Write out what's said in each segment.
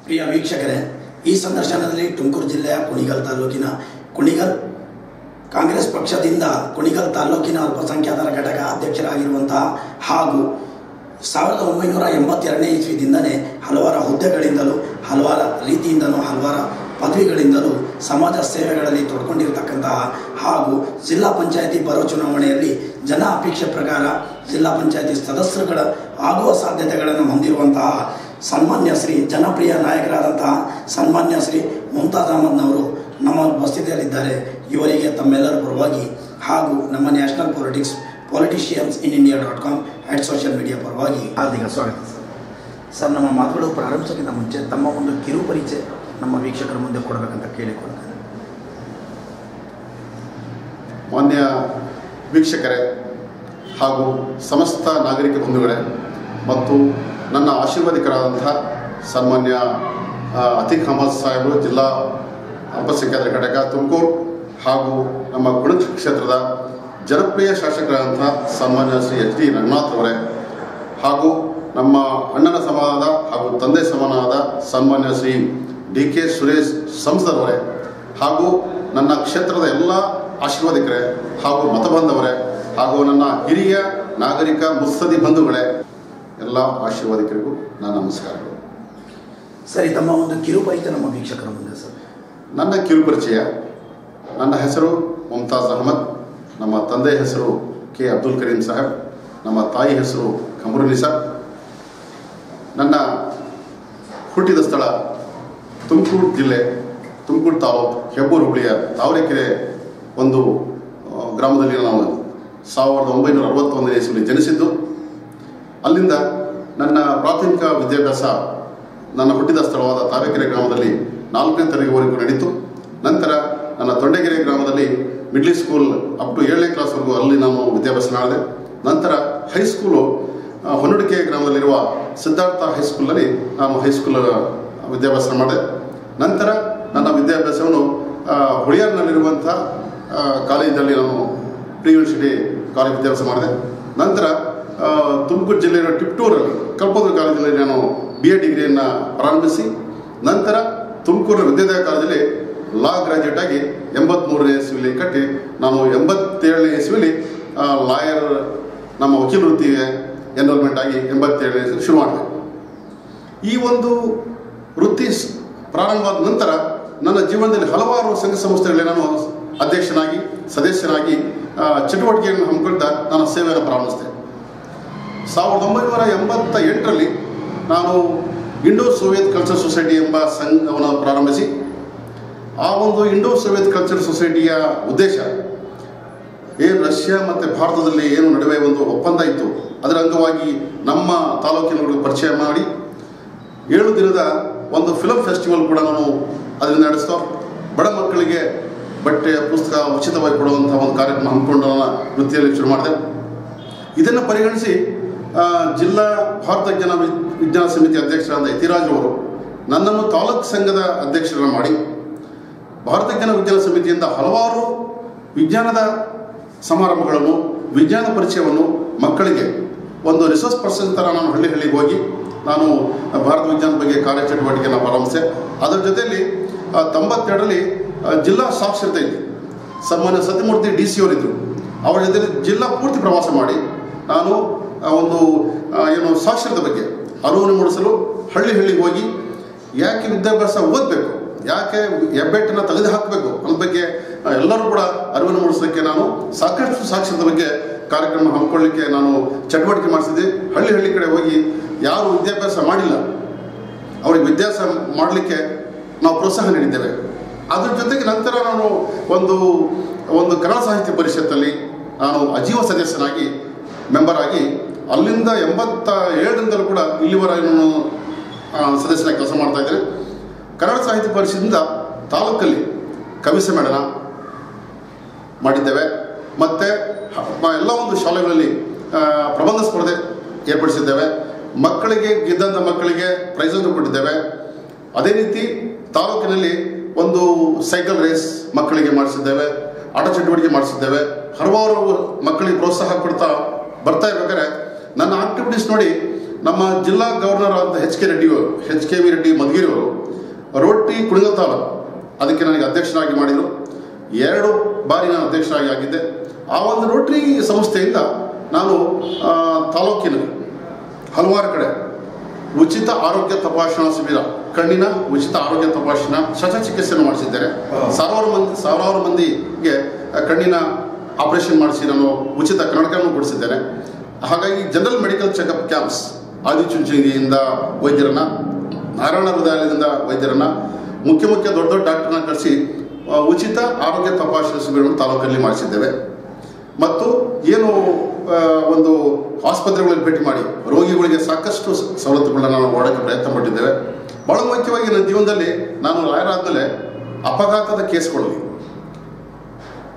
ಪ್ರಿಯ ವೀಕ್ಷಕರೇ, ಈ ಸಂದರ್ಶನದಲ್ಲಿ ತುಮಕೂರು ಜಿಲ್ಲೆಯ ಕುಣಿಗಲ್ ತಾಲೂಕಿನ ಕುಣಿಗಲ್ ಕಾಂಗ್ರೆಸ್ ಪಕ್ಷದಿಂದ ಕುಣಿಗಲ್ ತಾಲೂಕಿನ ಅಲ್ಪಸಂಖ್ಯಾತರ ಘಟಕ ಅಧ್ಯಕ್ಷರಾಗಿರುವಂತಹ ಹಾಗೂ 1982ನೇ ಇಸ್ವಿದಿಂದಲೇ ಹಲವಾರು ಹುದ್ದೆಗಳಿಂದಲೂ ಹಲವಾರು ರೀತಿಯಿಂದಲೂ ಹಲವಾರು ಪದವಿಗಳಿಂದಲೂ ಸಮಾಜ ಸೇವೆಗಳಲ್ಲಿ ತೊಡ್ಕೊಂಡಿರತಕ್ಕಂತಹ ಹಾಗೂ ಜಿಲ್ಲಾ ಪಂಚಾಯತಿ ಬರೋ ಚುನಾವಣೆಯಲ್ಲಿ ಜನ ಅಪೇಕ್ಷೆ ಪ್ರಕಾರ ಜಿಲ್ಲಾ ಪಂಚಾಯತಿ ಸದಸ್ಯರುಗಳ ಆಗುವ ಸಾಧ್ಯತೆಗಳನ್ನು ಹೊಂದಿರುವಂತಹ ಸನ್ಮಾನ್ಯ ಶ್ರೀ ಜನಪ್ರಿಯ ನಾಯಕರಾದಂತಹ ಸನ್ಮಾನ್ಯ ಶ್ರೀ ಮುಮ್ತಾಜ್ ಅಹಮದ್ನವರು ನಮ್ಮ ಉಪಸ್ಥಿತಿಯಲ್ಲಿದ್ದಾರೆ. ಇವರಿಗೆ ತಮ್ಮೆಲ್ಲರ ಪರವಾಗಿ ಹಾಗೂ ನಮ್ಮ national politicians in India social media ಪರವಾಗಿ ಹಾರ್ದಿಕ ಸ್ವಾಗತ ಸರ್. ನಮ್ಮ ಮಾತುಗಳು ಪ್ರಾರಂಭಿಸೋಕ್ಕಿಂತ ಮುಂಚೆ ತಮ್ಮ ಒಂದು ಕಿರು ಪರಿಚಯ ನಮ್ಮ ವೀಕ್ಷಕರ ಮುಂದೆ ಕೊಡಬೇಕಂತ ಕೇಳಿಕೊಳ್ತಾರೆ. ಮಾನ್ಯ ವೀಕ್ಷಕರೇ ಹಾಗೂ ಸಮಸ್ತ ನಾಗರಿಕ ಬಂಧುಗಳೇ ಮತ್ತು ನನ್ನ ಆಶೀರ್ವಾದಿಕರಾದಂಥ ಸನ್ಮಾನ್ಯ ಅತೀಕ್ ಅಹಮದ್ ಸಾಹೇಬರು, ಜಿಲ್ಲಾ ಅಲ್ಪಸಂಖ್ಯಾತರ ಘಟಕ ತುಮಕೂರು ಹಾಗೂ ನಮ್ಮ ಕುಣಿಗಲ್ ಕ್ಷೇತ್ರದ ಜನಪ್ರಿಯ ಶಾಸಕರಾದಂಥ ಸನ್ಮಾನ್ಯ ಶ್ರೀ ಎಚ್ ಡಿ ರಂಗನಾಥ್ ಅವರೇ ಹಾಗೂ ನಮ್ಮ ಅಣ್ಣನ ಸಮಾನದ ಹಾಗೂ ತಂದೆ ಸಮಾನವಾದ ಸನ್ಮಾನ್ಯ ಶ್ರೀ ಡಿ ಕೆ ಸುರೇಶ್ ಸಂಸದರವರೇ ಹಾಗೂ ನನ್ನ ಕ್ಷೇತ್ರದ ಎಲ್ಲ ಆಶೀರ್ವಾದಿಕರೇ ಹಾಗೂ ಮತಬಂಧವರೇ ಹಾಗೂ ನನ್ನ ಹಿರಿಯ ನಾಗರಿಕ ಮುತ್ಸದಿ ಬಂಧುಗಳೇ, ಎಲ್ಲ ಆಶೀರ್ವಾದಿಕರಿಗೂ ನನ್ನ ನಮಸ್ಕಾರಗಳು. ಸರಿ, ತಮ್ಮ ಒಂದು ಕಿರು ಪರಿಚಯ ನಮ್ಮ ವೀಕ್ಷಕರ ಮುಂದೆ ಸರ್. ನನ್ನ ಕಿರು ಪರಿಚಯ, ನನ್ನ ಹೆಸರು ಮುಮ್ತಾಜ್ ಅಹಮದ್, ನಮ್ಮ ತಂದೆ ಹೆಸರು ಕೆ ಅಬ್ದುಲ್ ಕರೀಂ ಸಾಹೇಬ್, ನಮ್ಮ ತಾಯಿ ಹೆಸರು ಕಮರುನಿಸಾ. ನನ್ನ ಹುಟ್ಟಿದ ಸ್ಥಳ ತುಮಕೂರು ಜಿಲ್ಲೆ, ತುಮಕೂರು ತಾಲೂಕು, ಹೆಬ್ಬೂರು ಹುಬ್ಳಿಯ ತಾವರೆಕೆರೆ ಒಂದು ಗ್ರಾಮದಲ್ಲಿ ನಾವು 1961ನೇ ಇಸ್ವಿಯಲ್ಲಿ ಜನಿಸಿದ್ದು. ಅಲ್ಲಿಂದ ನನ್ನ ಪ್ರಾಥಮಿಕ ವಿದ್ಯಾಭ್ಯಾಸ ನನ್ನ ಹುಟ್ಟಿದ ಸ್ಥಳವಾದ ತಾವರೆಕೆರೆ ಗ್ರಾಮದಲ್ಲಿ 4ನೇ ತರಗತಿವರೆಗೂ ನಡೀತು. ನಂತರ ನನ್ನ ತೊಂಡೆಗೆರೆ ಗ್ರಾಮದಲ್ಲಿ ಮಿಡ್ಲ್ ಸ್ಕೂಲ್ ಅಪ್ ಟು 7ನೇ ಕ್ಲಾಸ್ವರೆಗೂ ಅಲ್ಲಿ ನಾನು ವಿದ್ಯಾಭ್ಯಾಸ ಮಾಡಿದೆ. ನಂತರ ಹೈಸ್ಕೂಲು ಹೊನ್ನಡಿಕೆ ಗ್ರಾಮದಲ್ಲಿರುವ ಸಿದ್ಧಾರ್ಥ ಹೈಸ್ಕೂಲಲ್ಲಿ ನಾನು ಹೈಸ್ಕೂಲ್ ವಿದ್ಯಾಭ್ಯಾಸ ಮಾಡಿದೆ. ನಂತರ ನನ್ನ ವಿದ್ಯಾಭ್ಯಾಸವನ್ನು ಹುಳಿಯಾರ್ನಲ್ಲಿರುವಂಥ ಕಾಲೇಜಿನಲ್ಲಿ ನಾನು ಪ್ರಿ ಯೂನಿವರ್ಸಿಟಿ ಕಾಲೇಜ್ ವಿದ್ಯಾಭ್ಯಾಸ ಮಾಡಿದೆ. ನಂತರ ತುಮಕೂರು ಜಿಲ್ಲೆಯ ಟಿಪ್ಟೂರಲ್ಲಿ ಕಲ್ಪತರು ಕಾಲೇಜಿನಲ್ಲಿ ನಾನು BA ಡಿಗ್ರಿಯನ್ನು ಪ್ರಾರಂಭಿಸಿ ನಂತರ ತುಮಕೂರಿನ ವಿದ್ಯಾಲಯ ಕಾಲೇಜಲ್ಲಿ ಲಾ ಗ್ರಾಜ್ಯುಯೇಟ್ ಆಗಿ 83ನೇ ಇಸ್ವಿಯಲ್ಲಿ ಕಟ್ಟಿ ನಾನು 87ನೇ ಇಸ್ವಿಯಲ್ಲಿ ಲಾಯರ್ ನಮ್ಮ ವಕೀಲ ವೃತ್ತಿಗೆ ಎನ್ರೋಲ್ಮೆಂಟ್ ಆಗಿ 87ನೇ ಇಸ್ವಿಯಲ್ಲಿ ಶುರು ಮಾಡಿದೆ. ಈ ಒಂದು ವೃತ್ತಿ ಪ್ರಾರಂಭವಾದ ನಂತರ ನನ್ನ ಜೀವನದಲ್ಲಿ ಹಲವಾರು ಸಂಘ ಸಂಸ್ಥೆಗಳಲ್ಲಿ ನಾನು ಅಧ್ಯಕ್ಷನಾಗಿ ಸದಸ್ಯನಾಗಿ ಚಟುವಟಿಕೆಯನ್ನು ಹಮ್ಮಿಕೊಳ್ತಾ ನಾನು ಸೇವೆಯನ್ನು ಪ್ರಾರಂಭಿಸಿದೆ. 1988ರಲ್ಲಿ ನಾನು ಇಂಡೋ ಸೋವಿಯತ್ ಕಲ್ಚರ್ ಸೊಸೈಟಿ ಎಂಬ ಸಂಘವನ್ನು ಪ್ರಾರಂಭಿಸಿ ಆ ಒಂದು ಇಂಡೋ ಸೋವಿಯತ್ ಕಲ್ಚರ್ ಸೊಸೈಟಿಯ ಉದ್ದೇಶ ಏನು ರಷ್ಯಾ ಮತ್ತು ಭಾರತದಲ್ಲಿ ಏನು ನಡುವೆ ಒಂದು ಒಪ್ಪಂದ ಇತ್ತು, ಅದರ ಅಂಗವಾಗಿ ನಮ್ಮ ತಾಲೂಕಿನವರಿಗೆ ಪರಿಚಯ ಮಾಡಿ 7 ದಿನದ ಒಂದು ಫಿಲಮ್ ಫೆಸ್ಟಿವಲ್ ಕೂಡ ನಾನು ಅದರಿಂದ ನಡೆಸ್ತಾ ಬಡ ಮಕ್ಕಳಿಗೆ ಬಟ್ಟೆ ಪುಸ್ತಕ ಉಚಿತವಾಗಿ ಕೊಡುವಂಥ ಒಂದು ಕಾರ್ಯಕ್ರಮ ಹಮ್ಮಿಕೊಂಡು ನನ್ನ ವೃತ್ತಿಯಲ್ಲಿ ಶುರು ಮಾಡಿದೆ. ಇದನ್ನು ಪರಿಗಣಿಸಿ ಜಿಲ್ಲಾ ಭಾರತ ವಿಜ್ಞಾನ ಸಮಿತಿ ಅಧ್ಯಕ್ಷರಾದ ಯತಿರಾಜ್ ಅವರು ನನ್ನನ್ನು ತಾಲೂಕು ಸಂಘದ ಅಧ್ಯಕ್ಷರನ್ನು ಮಾಡಿ ಭಾರತ ವಿಜ್ಞಾನ ಸಮಿತಿಯಿಂದ ಹಲವಾರು ವಿಜ್ಞಾನದ ಸಮಾರಂಭಗಳನ್ನು ವಿಜ್ಞಾನ ಪರಿಚಯವನ್ನು ಮಕ್ಕಳಿಗೆ ಒಂದು ರಿಸೋರ್ಸ್ ಪರ್ಸನ್ ಥರ ನಾನು ಹಳ್ಳಿಗೆ ಹೋಗಿ ನಾನು ಭಾರತ ವಿಜ್ಞಾನ ಬಗ್ಗೆ ಕಾರ್ಯಚಟುವಟಿಕೆಯನ್ನು ಪ್ರಾರಂಭಿಸಿದೆ. ಅದರ ಜೊತೆಯಲ್ಲಿ 92ರಲ್ಲಿ ಜಿಲ್ಲಾ ಸಾಕ್ಷರತೆ ಇತ್ತು. ಸನ್ಮಾನ್ಯ ಸತ್ಯಮೂರ್ತಿ DC ಅವರಿದ್ದರು. ಅವರ ಜೊತೆ ಜಿಲ್ಲಾ ಪೂರ್ತಿ ಪ್ರವಾಸ ಮಾಡಿ ನಾನು ಒಂದು ಏನು ಸಾಕ್ಷರತೆ ಬಗ್ಗೆ ಅರಿವನ್ನು ಮೂಡಿಸಲು ಹಳ್ಳಿಗೆ ಹೋಗಿ ಯಾಕೆ ವಿದ್ಯಾಭ್ಯಾಸ ಓದಬೇಕು, ಯಾಕೆ ಹೆಬ್ಬೆಟ್ಟನ್ನು ತೆಗೆದು ಹಾಕಬೇಕು ಅನ್ನೋ ಬಗ್ಗೆ ಎಲ್ಲರೂ ಕೂಡ ಅರಿವನ್ನು ಮೂಡಿಸೋಕ್ಕೆ ನಾನು ಸಾಕಷ್ಟು ಸಾಕ್ಷರತೆ ಬಗ್ಗೆ ಕಾರ್ಯಕ್ರಮ ಹಮ್ಮಿಕೊಳ್ಳಿಕ್ಕೆ ನಾನು ಚಟುವಟಿಕೆ ಮಾಡಿಸಿದ್ದೆ. ಹಳ್ಳಿ ಕಡೆ ಹೋಗಿ ಯಾರು ವಿದ್ಯಾಭ್ಯಾಸ ಮಾಡಿಲ್ಲ ಅವರಿಗೆ ವಿದ್ಯಾಭ್ಯಾಸ ಮಾಡಲಿಕ್ಕೆ ನಾವು ಪ್ರೋತ್ಸಾಹ ನೀಡಿದ್ದೇವೆ. ಅದ್ರ ಜೊತೆಗೆ ನಂತರ ನಾನು ಒಂದು ಕನ್ನಡ ಸಾಹಿತ್ಯ ಪರಿಷತ್ತಲ್ಲಿ ನಾನು ಅಜೀವ ಸದಸ್ಯನಾಗಿ ಮೆಂಬರ್ ಆಗಿ ಅಲ್ಲಿಂದ 87ರಿಂದಲೂ ಕೂಡ ಇಲ್ಲಿವರೆಗೂ ನಾನು ಸದಸ್ಯನಾಗಿ ಕೆಲಸ ಮಾಡ್ತಾ ಇದ್ದೇನೆ. ಕನ್ನಡ ಸಾಹಿತ್ಯ ಪರಿಷತ್ತಿಂದ ತಾಲೂಕಲ್ಲಿ ಕವಿ ಸಮ್ಮೇಳನ ಮಾಡಿದ್ದೇವೆ. ಮತ್ತು ಎಲ್ಲ ಒಂದು ಶಾಲೆಗಳಲ್ಲಿ ಪ್ರಬಂಧ ಸ್ಪರ್ಧೆ ಏರ್ಪಡಿಸಿದ್ದೇವೆ. ಮಕ್ಕಳಿಗೆ ಗೆದ್ದಂಥ ಮಕ್ಕಳಿಗೆ ಪ್ರೈಸನ್ನು ಕೊಟ್ಟಿದ್ದೇವೆ. ಅದೇ ರೀತಿ ತಾಲೂಕಿನಲ್ಲಿ ಒಂದು ಸೈಕಲ್ ರೇಸ್ ಮಕ್ಕಳಿಗೆ ಮಾಡಿಸಿದ್ದೇವೆ, ಆಟ ಚಟುವಟಿಕೆ ಮಾಡಿಸಿದ್ದೇವೆ. ಹಲವಾರು ಮಕ್ಕಳಿಗೆ ಪ್ರೋತ್ಸಾಹ ಕೊಡ್ತಾ ಬರ್ತಾ ಇರ್ಬೇಕಾದ್ರೆ ನನ್ನ ಆಕ್ಟಿವಿಟೀಸ್ ನೋಡಿ ನಮ್ಮ ಜಿಲ್ಲಾ ಗವರ್ನರ್ ಆದ ಎಚ್ ಕೆ ವಿ ರೆಡ್ಡಿ ಮಧುಗಿರಿಯವರು ರೋಟರಿ ಕುಣಿಗಲ್ ತಾಲೂಕು ಅದಕ್ಕೆ ನನಗೆ ಅಧ್ಯಕ್ಷರಾಗಿ ಮಾಡಿದರು. 2 ಬಾರಿ ನಾನು ಅಧ್ಯಕ್ಷರಾಗಿ ಆಗಿದ್ದೆ. ಆ ಒಂದು ರೋಟರಿ ಸಂಸ್ಥೆಯಿಂದ ನಾನು ತಾಲೂಕಿನಲ್ಲಿ ಹಲವಾರು ಕಡೆ ಉಚಿತ ಆರೋಗ್ಯ ತಪಾಸಣಾ ಶಿಬಿರ, ಕಣ್ಣಿನ ಉಚಿತ ಆರೋಗ್ಯ ತಪಾಸಣಾ ಶಸ್ತ್ರಚಿಕಿತ್ಸೆಯನ್ನು ಮಾಡಿಸಿದ್ದೇನೆ. ಸಾವಿರಾರು ಮಂದಿಗೆ ಕಣ್ಣಿನ ಆಪರೇಷನ್ ಮಾಡಿಸಿ ನಾನು ಉಚಿತ ಕನ್ನಡಕವನ್ನು ಕೊಡಿಸಿದ್ದೇನೆ. ಹಾಗಾಗಿ ಜನರಲ್ ಮೆಡಿಕಲ್ ಚೆಕಪ್ ಕ್ಯಾಂಪ್ಸ್ ಆದಿಚುಂಚನಗಿರಿಯಿಂದ ವೈದ್ಯರನ್ನು, ನಾರಾಯಣ ಹೃದಯಾಲಯದಿಂದ ವೈದ್ಯರನ್ನು, ಮುಖ್ಯ ದೊಡ್ಡ ಡಾಕ್ಟರ್ನ ಕಳಿಸಿ ಉಚಿತ ಆರೋಗ್ಯ ತಪಾಸಣಾ ಶಿಬಿರವನ್ನು ತಾಲೂಕಲ್ಲಿ ಮಾಡಿಸಿದ್ದೇವೆ. ಮತ್ತು ಏನು ಒಂದು ಆಸ್ಪತ್ರೆಗಳಲ್ಲಿ ಭೇಟಿ ಮಾಡಿ ರೋಗಿಗಳಿಗೆ ಸಾಕಷ್ಟು ಸವಲತ್ತುಗಳನ್ನ ನಾವು ಮಾಡೋಕ್ಕೆ ಪ್ರಯತ್ನ ಪಟ್ಟಿದ್ದೇವೆ. ಬಹಳ ಮುಖ್ಯವಾಗಿ ನನ್ನ ಜೀವನದಲ್ಲಿ ನಾನು ಲಾಯರ್ ಆದಮೇಲೆ ಅಪಘಾತದ ಕೇಸ್ಗಳಲ್ಲಿ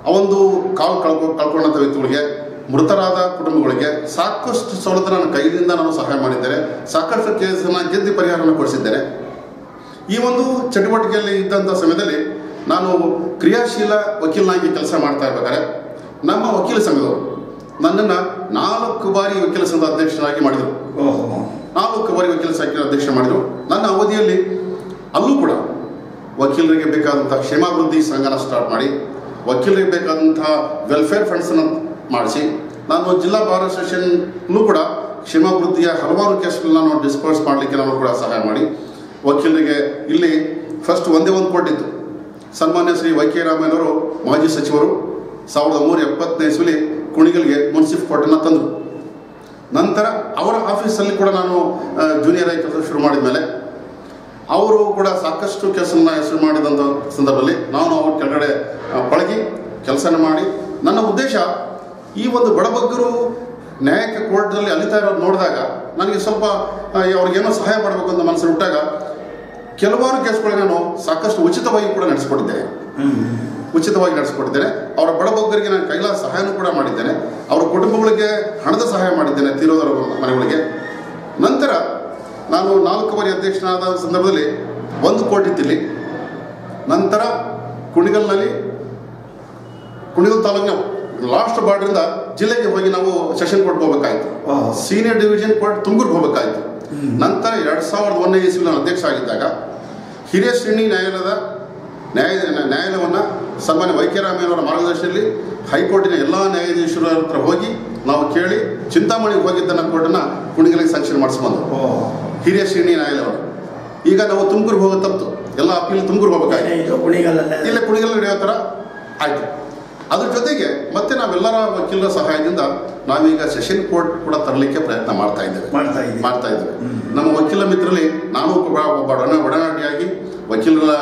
ಆ ಒಂದು ಕಾಲು ಕಳ್ಕೊಂಡಂಥ ವ್ಯಕ್ತಿಗಳಿಗೆ, ಮೃತರಾದ ಕುಟುಂಬಗಳಿಗೆ ಸಾಕಷ್ಟು ಸವಲತ್ತು ನನ್ನ ಕೈಯಿಂದ ನಾನು ಸಹಾಯ ಮಾಡಿದ್ದೇನೆ. ಸಾಕಷ್ಟು ಕೇಸನ್ನು ಗೆದ್ದು ಪರಿಹಾರವನ್ನು ಕೊಡಿಸಿದ್ದೇನೆ. ಈ ಒಂದು ಚಟುವಟಿಕೆಯಲ್ಲಿ ಇದ್ದಂಥ ಸಮಯದಲ್ಲಿ ನಾನು ಕ್ರಿಯಾಶೀಲ ವಕೀಲನಾಗಿ ಕೆಲಸ ಮಾಡ್ತಾ ಇರ್ಬೇಕಾದ್ರೆ ನಮ್ಮ ವಕೀಲ ಸಂಘದವರು ನನ್ನನ್ನು 4 ಬಾರಿ ವಕೀಲ ಸಂಘದ ಅಧ್ಯಕ್ಷರಾಗಿ ಮಾಡಿದರು. 4 ಬಾರಿ ವಕೀಲ ಸಂಘದ ಅಧ್ಯಕ್ಷ ಮಾಡಿದರು. ನನ್ನ ಅವಧಿಯಲ್ಲಿ ಅಲ್ಲೂ ಕೂಡ ವಕೀಲರಿಗೆ ಬೇಕಾದಂಥ ಕ್ಷೇಮಾಭಿವೃದ್ಧಿ ಸಂಘನ ಸ್ಟಾರ್ಟ್ ಮಾಡಿ, ವಕೀಲರಿಗೆ ಬೇಕಾದಂಥ ವೆಲ್ಫೇರ್ ಫಂಡ್ಸನ್ನು ಮಾಡಿಸಿ, ನಾನು ಜಿಲ್ಲಾ ಬಾರ್ ಅಸೋಸಿಯೇಷನ್ನೂ ಕೂಡ ಕ್ಷೇಮಾಭಿವೃದ್ಧಿಯ ಹಲವಾರು ಕೇಸ್ಗಳನ್ನ ನಾನು ಡಿಸ್ಪೋಸ್ ಮಾಡಲಿಕ್ಕೆ ನಾನು ಕೂಡ ಸಹಾಯ ಮಾಡಿ, ವಕೀಲರಿಗೆ ಇಲ್ಲಿ ಫಸ್ಟ್ ಒಂದೇ ಒಂದು ಕೋರ್ಟ್ ಇತ್ತು. ಸನ್ಮಾನ್ಯ ಶ್ರೀ ವೈ ಕೆ ರಾಮಯ್ಯನವರು ಮಾಜಿ ಸಚಿವರು 1970ನೇ ಇಸ್ವಿಲಿ ಕುಣಿಗಲ್ಗೆ ಮುನ್ಸಿಫ್ ಕೋರ್ಟನ್ನು ತಂದರು. ನಂತರ ಅವರ ಆಫೀಸಲ್ಲಿ ಕೂಡ ನಾನು ಜೂನಿಯರ್ ಆಗಿ ಕೆಲಸ ಶುರು ಮಾಡಿದ ಮೇಲೆ ಅವರು ಕೂಡ ಸಾಕಷ್ಟು ಕೆಲಸನ ಶುರು ಮಾಡಿದಂಥ ಸಂದರ್ಭದಲ್ಲಿ ನಾನು ಅವ್ರ ಕೆಳಗಡೆ ಪಳಗಿ ಕೆಲಸನ ಮಾಡಿ, ನನ್ನ ಉದ್ದೇಶ ಈ ಒಂದು ಬಡಬಗ್ಗರು ನ್ಯಾಯಕ್ಕೆ ಕೋರ್ಟ್ನಲ್ಲಿ ಅಲಿತಾ ಇರೋದು ನೋಡಿದಾಗ ನನಗೆ ಸ್ವಲ್ಪ ಅವ್ರಿಗೇನೋ ಸಹಾಯ ಮಾಡಬೇಕು ಅಂತ ಮನಸ್ಸು ಹುಟ್ಟಾಗ ಕೆಲವಾರು ಕೇಸ್ಗಳಿಗೆ ನಾನು ಸಾಕಷ್ಟು ಉಚಿತವಾಗಿ ಕೂಡ ನಡೆಸಿಕೊಟ್ಟಿದ್ದೇನೆ. ಅವರ ಬಡಬಗ್ಗರಿಗೆ ನಾನು ಕೈಲಾದ ಸಹಾಯನೂ ಕೂಡ ಮಾಡಿದ್ದೇನೆ. ಅವರ ಕುಟುಂಬಗಳಿಗೆ ಹಣದ ಸಹಾಯ ಮಾಡಿದ್ದೇನೆ, ತೀರೋದರ ಮನೆಗಳಿಗೆ. ನಂತರ ನಾನು 4 ಬಾರಿ ಅಧ್ಯಕ್ಷನಾದ ಸಂದರ್ಭದಲ್ಲಿ 1 ಕೋರ್ಟ್ ಇತ್ತಿಲ್ಲಿ. ನಂತರ ಕುಣಿಗಲ್ ತಾಲೂಕಿನ ಲಾಸ್ಟ್ ಬಾರ್ಡ್ರಿಂದ ಜಿಲ್ಲೆಗೆ ಹೋಗಿ ನಾವು ಸೆಷನ್ ಕೋರ್ಟ್ ಹೋಗಬೇಕಾಯಿತು. ಸೀನಿಯರ್ ಡಿವಿಷನ್ ಕೋರ್ಟ್ ತುಮಕೂರಿಗೆ ಹೋಗಬೇಕಾಯಿತು. ನಂತರ 2001ನೇ ಇಸ್ವಿಲಿ ನಾನು ಅಧ್ಯಕ್ಷ ಆಗಿದ್ದಾಗ ಹಿರಿಯ ಶ್ರೇಣಿ ನ್ಯಾಯಾಲಯವನ್ನು ಸನ್ಮಾನ್ಯ ವೈ ಕೆ ರಾಮಯ್ಯನವರ ಮಾರ್ಗದರ್ಶನದಲ್ಲಿ ಹೈಕೋರ್ಟಿನ ಎಲ್ಲ ನ್ಯಾಯಾಧೀಶರ ಹತ್ರ ಹೋಗಿ ನಾವು ಕೇಳಿ ಚಿಂತಾಮಣಿಗೆ ಹೋಗಿದ್ದ ನನ್ನ ಕೋರ್ಟನ್ನು ಕುಣಿಗಲಿಗೆ ಸ್ಯಾಂಕ್ಷನ್ ಮಾಡಿಸ್ಬಂದು ಹಿರಿಯ ಶ್ರೇಣಿ ನ್ಯಾಯಾಲಯವರು. ಈಗ ನಾವು ತುಮಕೂರಿಗೆ ಹೋಗೋ ತಪ್ಪು, ಎಲ್ಲ ಅಪೀಲ್ ತುಮಕೂರಿಗೆ ಹೋಗಬೇಕಾಯ್ತು, ಇಲ್ಲೇ ಕುಣಿಗಲ್ ನಡೆಯೋ ಥರ ಆಯಿತು. ಅದ್ರ ಜೊತೆಗೆ ಮತ್ತೆ ನಾವೆಲ್ಲರ ವಕೀಲರ ಸಹಾಯದಿಂದ ನಾವೀಗ ಸೆಷನ್ ಕೋರ್ಟ್ ಕೂಡ ತರಲಿಕ್ಕೆ ಪ್ರಯತ್ನ ಮಾಡ್ತಾ ಇದ್ದೇವೆ. ನಮ್ಮ ವಕೀಲ ಮಿತ್ರರಲ್ಲಿ ನಾನು ಒಬ್ಬ ಒಡನಾಡಿಯಾಗಿ ವಕೀಲರ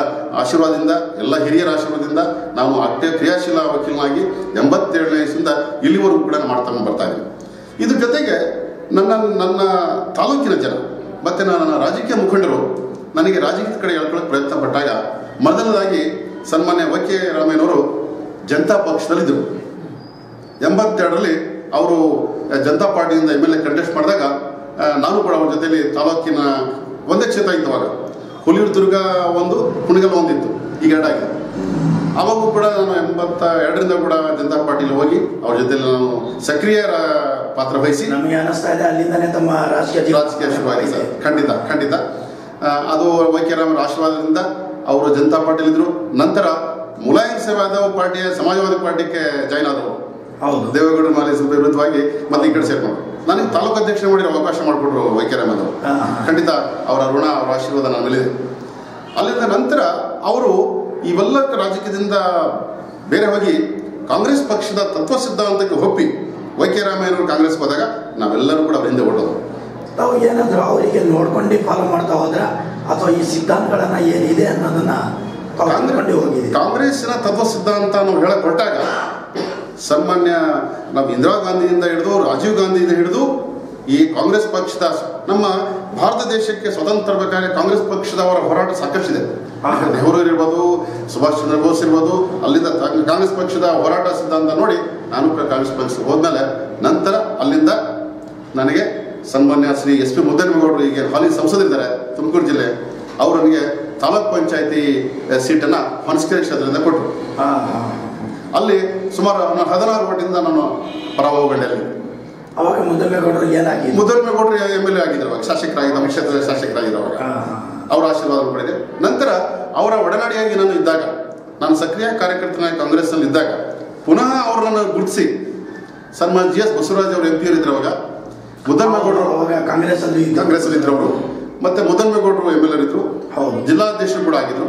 ಆಶೀರ್ವಾದದಿಂದ, ಎಲ್ಲ ಹಿರಿಯರ ಆಶೀರ್ವಾದದಿಂದ ನಾವು ಕ್ರಿಯಾಶೀಲ ವಕೀಲನಾಗಿ 87ನೇ ಇಸ್ವಿಯಿಂದ ಇಲ್ಲಿವರೆಗೂ ಕೂಡ ಮಾಡ್ತಾ ಬರ್ತಾ ಇದ್ದೀನಿ. ಇದ್ರ ಜೊತೆಗೆ ನನ್ನ ತಾಲೂಕಿನ ಜನ ಮತ್ತು ನನ್ನ ರಾಜಕೀಯ ಮುಖಂಡರು ನನಗೆ ರಾಜಕೀಯ ಕಡೆ ಹೇಳ್ಕೊಳ್ಳೋಕೆ ಪ್ರಯತ್ನ ಪಟ್ಟಾಗ ಮೊದಲದಾಗಿ ಸನ್ಮಾನ್ಯ ವೈ ಕೆ ರಾಮಯ್ಯನವರು ಜನತಾ ಪಕ್ಷದಲ್ಲಿದ್ದರು. 82ರಲ್ಲಿ ಅವರು ಜನತಾ ಪಾರ್ಟಿಯಿಂದ MLA ಕಂಟೆಸ್ಟ್ ಮಾಡಿದಾಗ ನಾನು ಕೂಡ ಅವ್ರ ಜೊತೆಯಲ್ಲಿ ತಾಲೂಕಿನ ಒಂದೇ ಕ್ಷೇತ್ರ ಇತ್ತವಾಗ ಹುಲಿಯೂರು ದುರ್ಗ ಒಂದು, ಕುಣಿಗಲ್ ಒಂದಿತ್ತು, ಈಗ 2 ಆಗಿದೆ. ಅವಾಗೂ ಕೂಡ ನಾನು 82ರಿಂದ ಕೂಡ ಜನತಾ ಪಾರ್ಟಿಲಿ ಹೋಗಿ ಅವ್ರ ಜೊತೆಯಲ್ಲಿ ನಾನು ಸಕ್ರಿಯ ಪಾತ್ರ ವಹಿಸಿ ನಮಗೆ ಅನಿಸ್ತಾ ಇದೆ ಅಲ್ಲಿಂದನೇ ತಮ್ಮ ರಾಜಕೀಯ ಶುರುವಾಗಿದೆ ಸರ್. ಖಂಡಿತ ಅದು ವೈ ಕೆ ರಾಮಯ್ಯನವರ ಆಶೀರ್ವಾದದಿಂದ ಅವರು ಜನತಾ ಪಾರ್ಟಿಲಿದ್ದರು. ನಂತರ ಮುಲಾಯಂ ಸಿಂಗ್ ಯಾದವ್ ಪಾರ್ಟಿಯ ಸಮಾಜವಾದಿ ಪಾರ್ಟಿಗೆ ಜಾಯ್ನ್ ಆದವರು. ದೇವೇಗೌಡ ಮಾಲಿ ವಿರುದ್ಧವಾಗಿ ಮತ್ತೆ ಈ ಕಡೆ ಸೇರ್ಕೊಂಡು ನನಗೆ ತಾಲೂಕು ಅಧ್ಯಕ್ಷ ಮಾಡಿರೋ ಅವಕಾಶ ಮಾಡಿಕೊಟ್ರು ವೈ ಕೆ ರಾಮಯ್ಯನವರು. ಖಂಡಿತ ಅವರ ಋಣ, ಅವರ ಆಶೀರ್ವಾದ ನನ್ನ ಮೇಲಿದೆ. ಅಲ್ಲಿಂದ ನಂತರ ಅವರು ಇವೆಲ್ಲ ರಾಜಕೀಯದಿಂದ ಬೇರೆ ಹೋಗಿ ಕಾಂಗ್ರೆಸ್ ಪಕ್ಷದ ತತ್ವ ಸಿದ್ಧಾಂತಕ್ಕೆ ಒಪ್ಪಿ ವೈ ಕೆ ರಾಮಯ್ಯನವರು ಕಾಂಗ್ರೆಸ್ಗೆ ಹೋದಾಗ ನಾವೆಲ್ಲರೂ ಕೂಡ ಅವ್ರ ಹಿಂದೆ ಹೊರಡೋದು. ತಾವು ಏನಾದರೂ ಅವರಿಗೆ ನೋಡ್ಕೊಂಡು ಫಾಲೋ ಮಾಡ್ತಾ ಹೋದ್ರ ಅಥವಾ ಈ ಸಿದ್ಧಾಂತಗಳನ್ನ ಏನಿದೆ ಅನ್ನೋದನ್ನ ಕಾಂಗ್ರೆಸ್ಸಿನ ತತ್ವ ಸಿದ್ಧಾಂತ ನಾವು ಹೇಳಕ್ ಹೊರಟಾಗ ಸನ್ಮಾನ್ಯ ನಾವು ಇಂದಿರಾ ಗಾಂಧಿಯಿಂದ ಹಿಡಿದು ರಾಜೀವ್ ಗಾಂಧಿಯಿಂದ ಹಿಡಿದು ಈ ಕಾಂಗ್ರೆಸ್ ಪಕ್ಷದ ನಮ್ಮ ಭಾರತ ದೇಶಕ್ಕೆ ಸ್ವತಂತ್ರ ಬೇಕಾದ್ರೆ ಕಾಂಗ್ರೆಸ್ ಪಕ್ಷದವರ ಹೋರಾಟ ಸಾಕಷ್ಟಿದೆ. ನೆಹರು ಇರ್ಬೋದು, ಸುಭಾಷ್ ಚಂದ್ರ ಬೋಸ್ ಇರ್ಬೋದು, ಅಲ್ಲಿಂದ ಕಾಂಗ್ರೆಸ್ ಪಕ್ಷದ ಹೋರಾಟ ಸಿದ್ಧಾಂತ ನೋಡಿ ನಾನು ಕಾಂಗ್ರೆಸ್ ಪಕ್ಷಕ್ಕೆ ಹೋದ್ಮೇಲೆ ನಂತರ ಅಲ್ಲಿಂದ ನನಗೆ ಸನ್ಮಾನ್ಯ ಶ್ರೀ SP ಮುದ್ದನಗೌಡರು ಈಗ ಹಾಲಿ ಸಂಸದರಿದ್ದಾರೆ ತುಮಕೂರು ಜಿಲ್ಲೆ, ಅವರು ನನಗೆ ತಾಲೂಕ್ ಪಂಚಾಯತಿ ಸೀಟನ್ನು ಹೊನಸ್ಕೆರೆ ಕ್ಷೇತ್ರದಿಂದ ಕೊಟ್ಟರು. ಅಲ್ಲಿ ಸುಮಾರು 16 ಓಟಿಂದ ನಾನು ಪರಾಭವಗೊಂಡೆ. ಅವಾಗ ಮುದ್ದಮ್ಮೇಗೌಡರು ಏನಾಗಿ ಮುದ್ದಮ್ಮೇಗೌಡರು MLA ಆಗಿದ್ರು, ಅವಾಗ ಶಾಸಕರಾಗಿದ್ದ ಕ್ಷೇತ್ರದ ಶಾಸಕರಾಗಿದ್ದವಾಗ ಅವರ ಆಶೀರ್ವಾದ ಪಡೆದೆ. ನಂತರ ಅವರ ಒಡನಾಡಿಯಾಗಿ ನಾನು ಇದ್ದಾಗ, ನಾನು ಸಕ್ರಿಯ ಕಾರ್ಯಕರ್ತನಾಗಿ ಕಾಂಗ್ರೆಸ್ನಲ್ಲಿ ಇದ್ದಾಗ ಪುನಃ ಅವರನ್ನು ಗುರುತಿಸಿ ಸನ್ಮಾನ್ GS ಬಸವರಾಜ್ ಅವರು MP ಇದ್ರು. ಅವಾಗ ಮುದ್ದಮ್ಮೇಗೌಡರು ಕಾಂಗ್ರೆಸ್ ಇದ್ರು ಅವರು, ಮತ್ತೆ ಮುದ್ದಮ್ಮೇಗೌಡರು MLA ಇದ್ರು, ಜಿಲ್ಲಾಧ್ಯಕ್ಷರು ಕೂಡ ಆಗಿದ್ರು.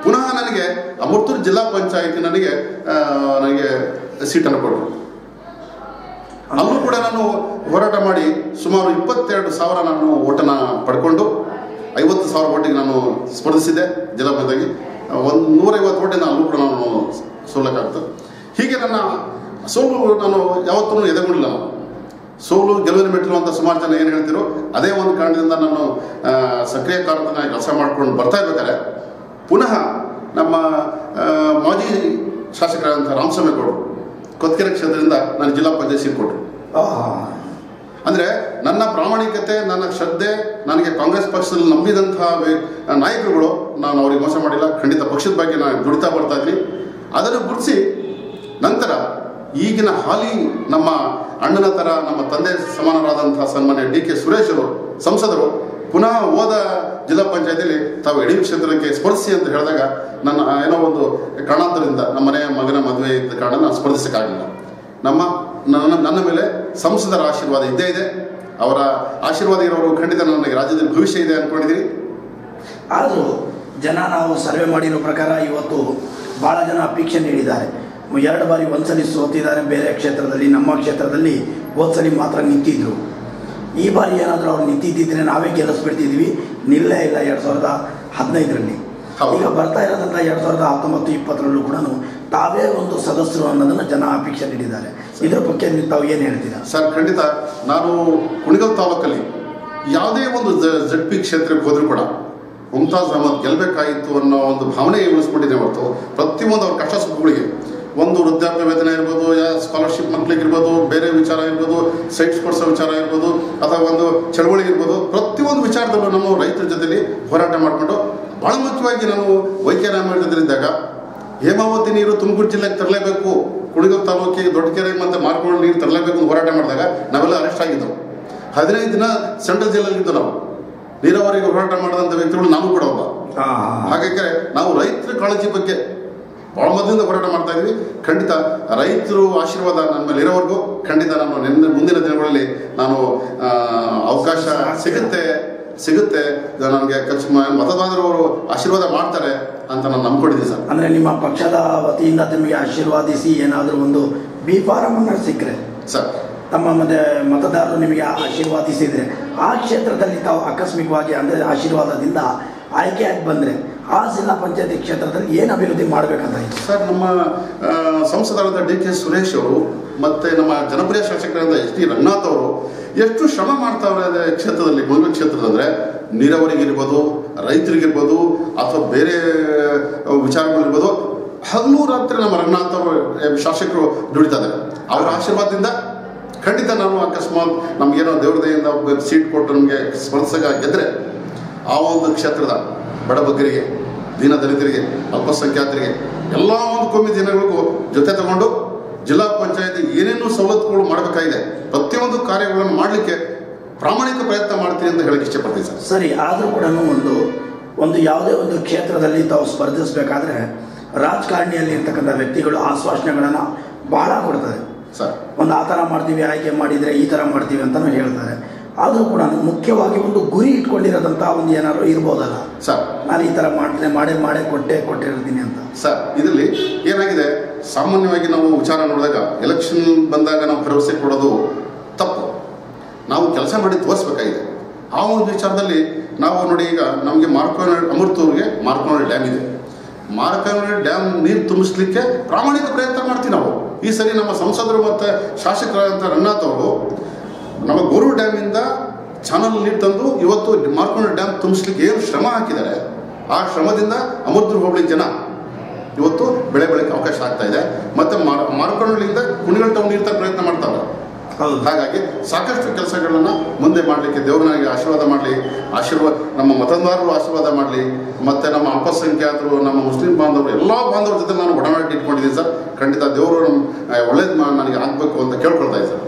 ಪುನಃ ನನಗೆ ಅಮೃತೂರು ಜಿಲ್ಲಾ ಪಂಚಾಯಿತಿ ನನಗೆ ಸೀಟನ್ನು ಕೊಟ್ಟರು. ಅಲ್ಲೂ ಕೂಡ ನಾನು ಹೋರಾಟ ಮಾಡಿ ಸುಮಾರು 22,000 ನಾನು ಓಟನ್ನು ಪಡ್ಕೊಂಡು 50,000 ಓಟಿಗೆ ನಾನು ಸ್ಪರ್ಧಿಸಿದ್ದೆ ಜಿಲ್ಲಾ ಪಂಚಾಯಿತಿ. 150 ಓಟಿನ ಅಲ್ಲೂ ಕೂಡ ನಾನು ಸೋಲಕ್ಕಾಗ್ತದೆ. ಹೀಗೆ ನನ್ನ ಸೋಲು ನಾನು ಯಾವತ್ತೂ ಎದೆಗೊಂಡಿಲ್ಲ. ಸೋಲು ಗೆಲುವಿನ ಮೆಟ್ಟಿಲು ಅಂತ ಸುಮಾರು ಜನ ಏನು ಹೇಳ್ತಿರೋ ಅದೇ ಒಂದು ಕಾರಣದಿಂದ ನಾನು ಸಕ್ರಿಯ ಕಾರ್ಯಕರ್ತನಾಗಿ ಕೆಲಸ ಮಾಡ್ಕೊಂಡು ಬರ್ತಾ ಇರ್ಬೇಕಾದ್ರೆ ಪುನಃ ನಮ್ಮ ಮಾಜಿ ಶಾಸಕರಾದಂಥ ರಾಮಸ್ವಾಮಿಗೌಡರು ಕೊತ್ಕೆರೆ ಕ್ಷೇತ್ರದಿಂದ ನಾನು ಜಿಲ್ಲಾ ಪಂಚಾಯತ್ ಸೀಟ್ ಕೊಟ್ಟರು. ಅಂದರೆ ನನ್ನ ಪ್ರಾಮಾಣಿಕತೆ, ನನ್ನ ಶ್ರದ್ಧೆ, ನನಗೆ ಕಾಂಗ್ರೆಸ್ ಪಕ್ಷದಲ್ಲಿ ನಂಬಿದಂತಹ ನಾಯಕರುಗಳು, ನಾನು ಅವ್ರಿಗೆ ಮೋಸ ಮಾಡಿಲ್ಲ. ಖಂಡಿತ ಪಕ್ಷದ ಬಗ್ಗೆ ನಾನು ದುಡಿತಾ ಬರ್ತಾ ಇದ್ದೀನಿ. ಅದನ್ನು ಗುರುತಿಸಿ ನಂತರ ಈಗಿನ ಹಾಲಿ ನಮ್ಮ ಅಣ್ಣನ ಥರ ನಮ್ಮ ತಂದೆ ಸಮಾನರಾದಂತಹ ಸನ್ಮಾನ್ಯ DK ಸುರೇಶ್ ಅವರು ಸಂಸದರು ಪುನಃ ಹೋದ ಜಿಲ್ಲಾ ಪಂಚಾಯತಿಯಲ್ಲಿ ತಾವು ಯಡೂರು ಕ್ಷೇತ್ರಕ್ಕೆ ಸ್ಪರ್ಧಿಸಿ ಅಂತ ಹೇಳಿದಾಗ ನನ್ನ ಏನೋ ಒಂದು ಕಾರಣಾಂತರದಿಂದ ನಮ್ಮ ಮಗನ ಮದುವೆ ಇದ್ದ ಕಾರಣ ನಾನು ಸ್ಪರ್ಧಿಸೋಕ್ಕಾಗಲಿಲ್ಲ. ನನ್ನ ಮೇಲೆ ಸಂಸದರ ಆಶೀರ್ವಾದ ಇದ್ದೇ ಇದೆ. ಅವರ ಆಶೀರ್ವಾದ ಇರೋರು ಖಂಡಿತ ನನಗೆ ರಾಜ್ಯದಲ್ಲಿ ಭವಿಷ್ಯ ಇದೆ ಅಂದ್ಕೊಂಡಿದ್ದೀನಿ. ಆದರೂ ಜನ ನಾವು ಸರ್ವೆ ಮಾಡಿರೋ ಪ್ರಕಾರ ಇವತ್ತು ಭಾಳ ಜನ ಅಪೇಕ್ಷೆ ನೀಡಿದ್ದಾರೆ. 2 ಬಾರಿ ಒಂದ್ಸಲಿ ಸೋತಿದ್ದಾರೆ ಬೇರೆ ಕ್ಷೇತ್ರದಲ್ಲಿ, ನಮ್ಮ ಕ್ಷೇತ್ರದಲ್ಲಿ ಹೋದ್ಸಲಿ ಮಾತ್ರ ನಿಂತಿದ್ರು. ಈ ಬಾರಿ ಏನಾದರೂ ಅವ್ರು ನಿಂತಿದ್ದಿದ್ರೆ ನಾವೇ ಗೆಲ್ಲಿಸ್ಬಿಡ್ತಿದ್ವಿ. ನಿಲ್ಲೇ ಇಲ್ಲ 2015ರಲ್ಲಿ. ಈಗ ಬರ್ತಾ ಇರೋದಂಥ 2019-20 ಕೂಡ ತಾವೇ ಒಂದು ಸದಸ್ಯರು ಅನ್ನೋದನ್ನು ಜನ ಅಪೇಕ್ಷೆ ನೀಡಿದ್ದಾರೆ. ಇದರ ಬಗ್ಗೆ ತಾವು ಏನು ಹೇಳ್ತೀರಾ? ಸರ್, ಖಂಡಿತ ನಾನು ಕುಣಿಗಲ್ ತಾಲೂಕಲ್ಲಿ ಯಾವುದೇ ಒಂದು ZP ಕ್ಷೇತ್ರಕ್ಕೆ ಹೋದರೂ ಕೂಡ ಮುಮ್ತಾಜ್ ಅಹಮದ್ ಗೆಲ್ಲಬೇಕಾಯಿತು ಅನ್ನೋ ಒಂದು ಭಾವನೆ ಉಳಿಸ್ಕೊಂಡಿದೆ ಹೊರತು ಪ್ರತಿಯೊಂದು ಅವ್ರ ಕಷ್ಟ ಸುಖಗಳಿಗೆ, ಒಂದು ವೃದ್ಧಾಪ್ಯ ವೇತನ ಇರ್ಬೋದು, ಸ್ಕಾಲರ್ಶಿಪ್ ಮಕ್ಕಳಿಗೆ ಇರ್ಬೋದು, ಬೇರೆ ವಿಚಾರ ಇರ್ಬೋದು, ಸೈಟ್ಸ್ ಕೊಡಿಸೋ ವಿಚಾರ ಇರ್ಬೋದು, ಅಥವಾ ಒಂದು ಚಳವಳಿ ಇರ್ಬೋದು, ಪ್ರತಿಯೊಂದು ವಿಚಾರದಲ್ಲೂ ನಮ್ಮ ರೈತರ ಜೊತೆಲಿ ಹೋರಾಟ ಮಾಡಿಕೊಂಡು ಭಾಳ ಮುಖ್ಯವಾಗಿ ನಾನು ವೈಕ್ಯರಾಮ ಜೊತೆಲಿದ್ದಾಗ ಹೇಮಾವತಿ ನೀರು ತುಮಕೂರು ಜಿಲ್ಲೆಗೆ ತರಲೇಬೇಕು, ಕುಣಿಗಲ್ ತಾಲೂಕಿಗೆ ದೊಡ್ಡಕೆರೆ ಮತ್ತು ಮಾರ್ಕೊಂಡು ನೀರು ತರಲೇಬೇಕು ಅಂತ ಹೋರಾಟ ಮಾಡಿದಾಗ ನಾವೆಲ್ಲ ಅರೆಸ್ಟ್ ಆಗಿದ್ದೆವು. 15 ದಿನ ಸೆಂಟ್ರಲ್ ಜೈಲಲ್ಲಿದ್ದು ನಾವು ನೀರಾವರಿಗೆ ಹೋರಾಟ ಮಾಡಿದಂಥ ವ್ಯಕ್ತಿಗಳು ನಾವು ಕೂಡ ಒಬ್ಬ. ಹಾಗಾಗಿ ನಾವು ರೈತರ ಕಾಳಜಿ ಬಗ್ಗೆ ಭಾಳ ಮೊದಲಿಂದ ಹೋರಾಟ ಮಾಡ್ತಾ ಇದ್ವಿ. ಖಂಡಿತ ರೈತರು ಆಶೀರ್ವಾದ ನನ್ನ ಮೇಲೆ ಇರೋವರೆಗೂ ಖಂಡಿತ ನಾನು ಮುಂದಿನ ದಿನಗಳಲ್ಲಿ ನಾನು ಅವಕಾಶ ಸಿಗುತ್ತೆ ನನಗೆ ಮತದಾರರು ಆಶೀರ್ವಾದ ಮಾಡ್ತಾರೆ ಅಂತ ನಾನು ನಂಬ್ಕೊಂಡಿದ್ದೀನಿ ಸರ್. ಅಂದರೆ ನಿಮ್ಮ ಪಕ್ಷದ ವತಿಯಿಂದ ನಿಮಗೆ ಆಶೀರ್ವಾದಿಸಿ ಏನಾದರೂ ಒಂದು B ಫಾರಂ ಅನ್ನು ಸಿಕ್ಕರೆ ಸರ್, ತಮ್ಮ ಮತದಾರರು ನಿಮಗೆ ಆಶೀರ್ವಾದಿಸಿದರೆ ಆ ಕ್ಷೇತ್ರದಲ್ಲಿ ತಾವು ಆಕಸ್ಮಿಕವಾಗಿ ಅಂದರೆ ಆಶೀರ್ವಾದದಿಂದ ಆಯ್ಕೆಯಾಗಿ ಬಂದರೆ ಆ ಜಿಲ್ಲಾ ಪಂಚಾಯತಿ ಕ್ಷೇತ್ರದಲ್ಲಿ ಏನು ಅಭಿವೃದ್ಧಿ ಮಾಡಬೇಕಂತ ಇದೆ ಸರ್? ನಮ್ಮ ಸಂಸದರಾದ DK ಸುರೇಶ್ ಅವರು ಮತ್ತು ನಮ್ಮ ಜನಪ್ರಿಯ ಶಾಸಕರಾದ SD ರಂಗನಾಥ್ ಅವರು ಎಷ್ಟು ಶ್ರಮ ಮಾಡ್ತಾವ್ರೆ ಕ್ಷೇತ್ರದಲ್ಲಿ, ಮಂಗಳೂರು ಕ್ಷೇತ್ರದಂದರೆ ನೀರಾವರಿಗಿರ್ಬೋದು, ರೈತರಿಗಿರ್ಬೋದು, ಅಥವಾ ಬೇರೆ ವಿಚಾರಗಳಿರ್ಬೋದು, ಹಗಲು ರಾತ್ರಿ ನಮ್ಮ ರಂಗನಾಥ್ ಅವರು ಶಾಸಕರು ದುಡಿತಾ ಇದ್ದಾರೆ. ಅವರ ಆಶೀರ್ವಾದದಿಂದ ಖಂಡಿತ ನಾನು ಅಕಸ್ಮಾತ್ ನಮಗೇನೋ ದೇವ್ರ ದಯೆಯಿಂದ ಸೀಟ್ ಕೊಟ್ಟು ನಮಗೆ ಸ್ಪರ್ಧಿಸಾಗ ಗೆದ್ದರೆ ಆ ಒಂದು ಕ್ಷೇತ್ರದ ಬಡಬಗ್ಗರಿಗೆ, ದೀನದಲಿತರಿಗೆ, ಅಲ್ಪಸಂಖ್ಯಾತರಿಗೆ, ಎಲ್ಲ ಒಂದು ಕೊಮ್ಮಿ ಜನಗಳಿಗೂ ಜೊತೆ ತಗೊಂಡು ಜಿಲ್ಲಾ ಪಂಚಾಯತಿ ಏನೇನು ಸವಲತ್ತುಗಳು ಮಾಡಬೇಕಾಗಿದೆ ಪ್ರತಿಯೊಂದು ಕಾರ್ಯಗಳನ್ನು ಮಾಡಲಿಕ್ಕೆ ಪ್ರಾಮಾಣಿಕ ಪ್ರಯತ್ನ ಮಾಡ್ತೀನಿ ಅಂತ ಹೇಳಕ್ಕೆ ಇಷ್ಟಪಡ್ತೀನಿ ಸರ್. ಸರಿ, ಆದರೂ ಕೂಡ ಒಂದು ಯಾವುದೇ ಒಂದು ಕ್ಷೇತ್ರದಲ್ಲಿ ತಾವು ಸ್ಪರ್ಧಿಸಬೇಕಾದ್ರೆ ರಾಜಕಾರಣಿಯಲ್ಲಿ ಇರ್ತಕ್ಕಂಥ ವ್ಯಕ್ತಿಗಳು ಆಶ್ವಾಸನೆಗಳನ್ನು ಬಹಳ ಕೊಡ್ತಾರೆ ಸರ್. ಒಂದು ಆ ಥರ ಮಾಡ್ತೀವಿ, ಆಯ್ಕೆ ಮಾಡಿದರೆ ಈ ಥರ ಮಾಡ್ತೀವಿ ಅಂತಲೂ ಹೇಳ್ತಾರೆ. ಆದರೂ ಕೂಡ ಮುಖ್ಯವಾಗಿ ಒಂದು ಗುರಿ ಇಟ್ಕೊಂಡಿರೋದಂಥ ಒಂದು ಏನಾದ್ರು ಇರ್ಬೋದಲ್ಲ ಸರ್, ನಾನು ಈ ಥರ ಮಾಡೇ ಕೊಟ್ಟಿರ್ತೀನಿ ಅಂತ. ಸರ್, ಇದರಲ್ಲಿ ಏನಾಗಿದೆ, ಸಾಮಾನ್ಯವಾಗಿ ನಾವು ವಿಚಾರ ನೋಡಿದಾಗ ಎಲೆಕ್ಷನ್ ಬಂದಾಗ ನಾವು ಭರವಸೆ ಕೊಡೋದು ತಪ್ಪು. ನಾವು ಕೆಲಸ ಮಾಡಿ ತೋರಿಸ್ಬೇಕಾಗಿದೆ. ಆ ಒಂದು ವಿಚಾರದಲ್ಲಿ ನಾವು ನೋಡಿ, ಈಗ ನಮಗೆ ಅಮೃತೂರಿಗೆ ಮಾರ್ಕೋನಹಳ್ಳಿ ಡ್ಯಾಮ್ ಇದೆ. ಮಾರ್ಕೋನಹಳ್ಳಿ ಡ್ಯಾಮ್ ನೀರು ತುಂಬಿಸ್ಲಿಕ್ಕೆ ಪ್ರಾಮಾಣಿಕ ಪ್ರಯತ್ನ ಮಾಡ್ತೀವಿ ನಾವು. ಈ ಸರಿ ನಮ್ಮ ಸಂಸದರು ಮತ್ತು ಶಾಸಕರಾದಂಥ ರಂಗನಾಥ್ ಅವರು ನಮ್ಮ ಗೋರು ಡ್ಯಾಮಿಂದ ಚಾನಲ್ ನೀರು ತಂದು ಇವತ್ತು ಮಾರ್ಕೋನಹಳ್ಳಿ ಡ್ಯಾಮ್ ತುಂಬಿಸ್ಲಿಕ್ಕೆ ಏನು ಶ್ರಮ ಹಾಕಿದ್ದಾರೆ, ಆ ಶ್ರಮದಿಂದ ಅಮೃತೂರು ಹೋಬಳಿ ಜನ ಇವತ್ತು ಬೆಳೆ ಬೆಳೆಗೆ ಅವಕಾಶ ಆಗ್ತಾ ಇದೆ. ಮತ್ತು ಮಾರ್ಕೋನಹಳ್ಳಿಯಿಂದ ಕುಣಿಗಲ್ ಟೌನ್ ನೀರು ಪ್ರಯತ್ನ ಮಾಡ್ತಾರೆ. ಹಾಗಾಗಿ ಸಾಕಷ್ಟು ಕೆಲಸಗಳನ್ನು ಮುಂದೆ ಮಾಡಲಿಕ್ಕೆ ದೇವರು ನನಗೆ ಆಶೀರ್ವಾದ ಮಾಡಲಿ, ನಮ್ಮ ಮತದಾರರು ಆಶೀರ್ವಾದ ಮಾಡಲಿ, ಮತ್ತು ನಮ್ಮ ಅಲ್ಪಸಂಖ್ಯಾತರು, ನಮ್ಮ ಮುಸ್ಲಿಂ ಬಾಂಧವರು, ಎಲ್ಲ ಬಾಂಧವರ ಜೊತೆ ನಾನು ಒಡನಾಟ ಇಟ್ಕೊಂಡಿದ್ದೀನಿ ಸರ್. ಖಂಡಿತ ದೇವರು ಒಳ್ಳೇದು ನನಗೆ ಆಗಬೇಕು ಅಂತ ಕೇಳ್ಕೊಳ್ತಾ ಇದ್ದೀನಿ ಸರ್.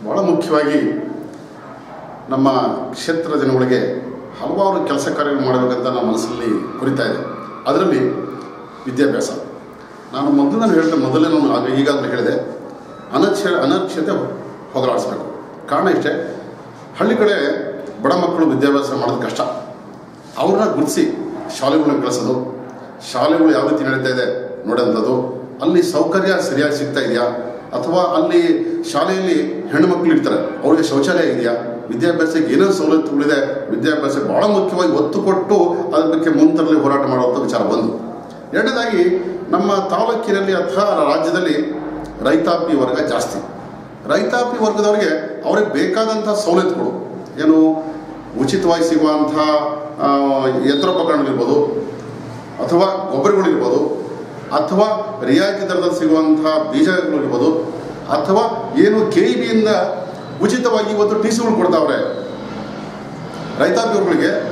ಭಾಳ ಮುಖ್ಯವಾಗಿ ನಮ್ಮ ಕ್ಷೇತ್ರ ಜನಗಳಿಗೆ ಹಲವಾರು ಕೆಲಸ ಕಾರ್ಯಗಳು ಮಾಡಬೇಕಂತ ನಮ್ಮ ಮನಸ್ಸಲ್ಲಿ ಕುರಿತಾ ಇದೆ. ಅದರಲ್ಲಿ ವಿದ್ಯಾಭ್ಯಾಸ. ನಾನು ಮೊದಲೇ ನಾನು ಈಗಾಗಲೇ ಹೇಳಿದೆ, ಅನಕ್ಷತೆ ಹೋಗಲಾಡಿಸ್ಬೇಕು. ಕಾರಣ ಇಷ್ಟೇ, ಹಳ್ಳಿ ಕಡೆ ಬಡ ಮಕ್ಕಳು ವಿದ್ಯಾಭ್ಯಾಸ ಮಾಡೋದು ಕಷ್ಟ. ಅವ್ರನ್ನ ಗುರುತಿಸಿ ಶಾಲೆಗಳನ್ನ ಕಳಿಸೋದು, ಶಾಲೆಗಳು ಯಾವ ರೀತಿ ನಡೀತಾ ಇದೆ ನೋಡೋಂಥದ್ದು, ಅಲ್ಲಿ ಸೌಕರ್ಯ ಸರಿಯಾಗಿ ಸಿಗ್ತಾ ಇದೆಯಾ, ಅಥವಾ ಅಲ್ಲಿ ಶಾಲೆಯಲ್ಲಿ ಹೆಣ್ಣು ಮಕ್ಕಳು ಇರ್ತಾರೆ ಅವ್ರಿಗೆ ಶೌಚಾಲಯ ಇದೆಯಾ, ವಿದ್ಯಾಭ್ಯಾಸಕ್ಕೆ ಏನೇನು ಸವಲತ್ತುಗಳಿದೆ, ವಿದ್ಯಾಭ್ಯಾಸ ಭಾಳ ಮುಖ್ಯವಾಗಿ ಒತ್ತು ಕೊಟ್ಟು ಅದ್ರ ಬಗ್ಗೆ ಮುಂತರಲಿ ಹೋರಾಟ ಮಾಡುವಂಥ ವಿಚಾರ ಬಂದು. ಎರಡನೇದಾಗಿ ನಮ್ಮ ತಾಲೂಕಿನಲ್ಲಿ ಅಥವಾ ರಾಜ್ಯದಲ್ಲಿ ರೈತಾಪಿ ವರ್ಗ ಜಾಸ್ತಿ. ರೈತಾಪಿ ವರ್ಗದವರಿಗೆ ಅವ್ರಿಗೆ ಬೇಕಾದಂಥ ಸವಲತ್ತುಗಳು ಏನು, ಉಚಿತವಾಗಿ ಸಿಗುವಂಥ ಯಂತ್ರೋಪಕರಣಗಳಿರ್ಬೋದು, ಅಥವಾ ಗೊಬ್ಬರಗಳಿರ್ಬೋದು, ಅಥವಾ ರಿಯಾಯಿತಿ ದರದಲ್ಲಿ ಸಿಗುವಂಥ ಬೀಜಗಳಿರ್ಬೋದು, ಅಥವಾ ಏನು KEBಯಿಂದ ಉಚಿತವಾಗಿ ಇವತ್ತು TCಗಳು ಕೊಡ್ತಾವ್ರೆ. ರೈತಾಪಿ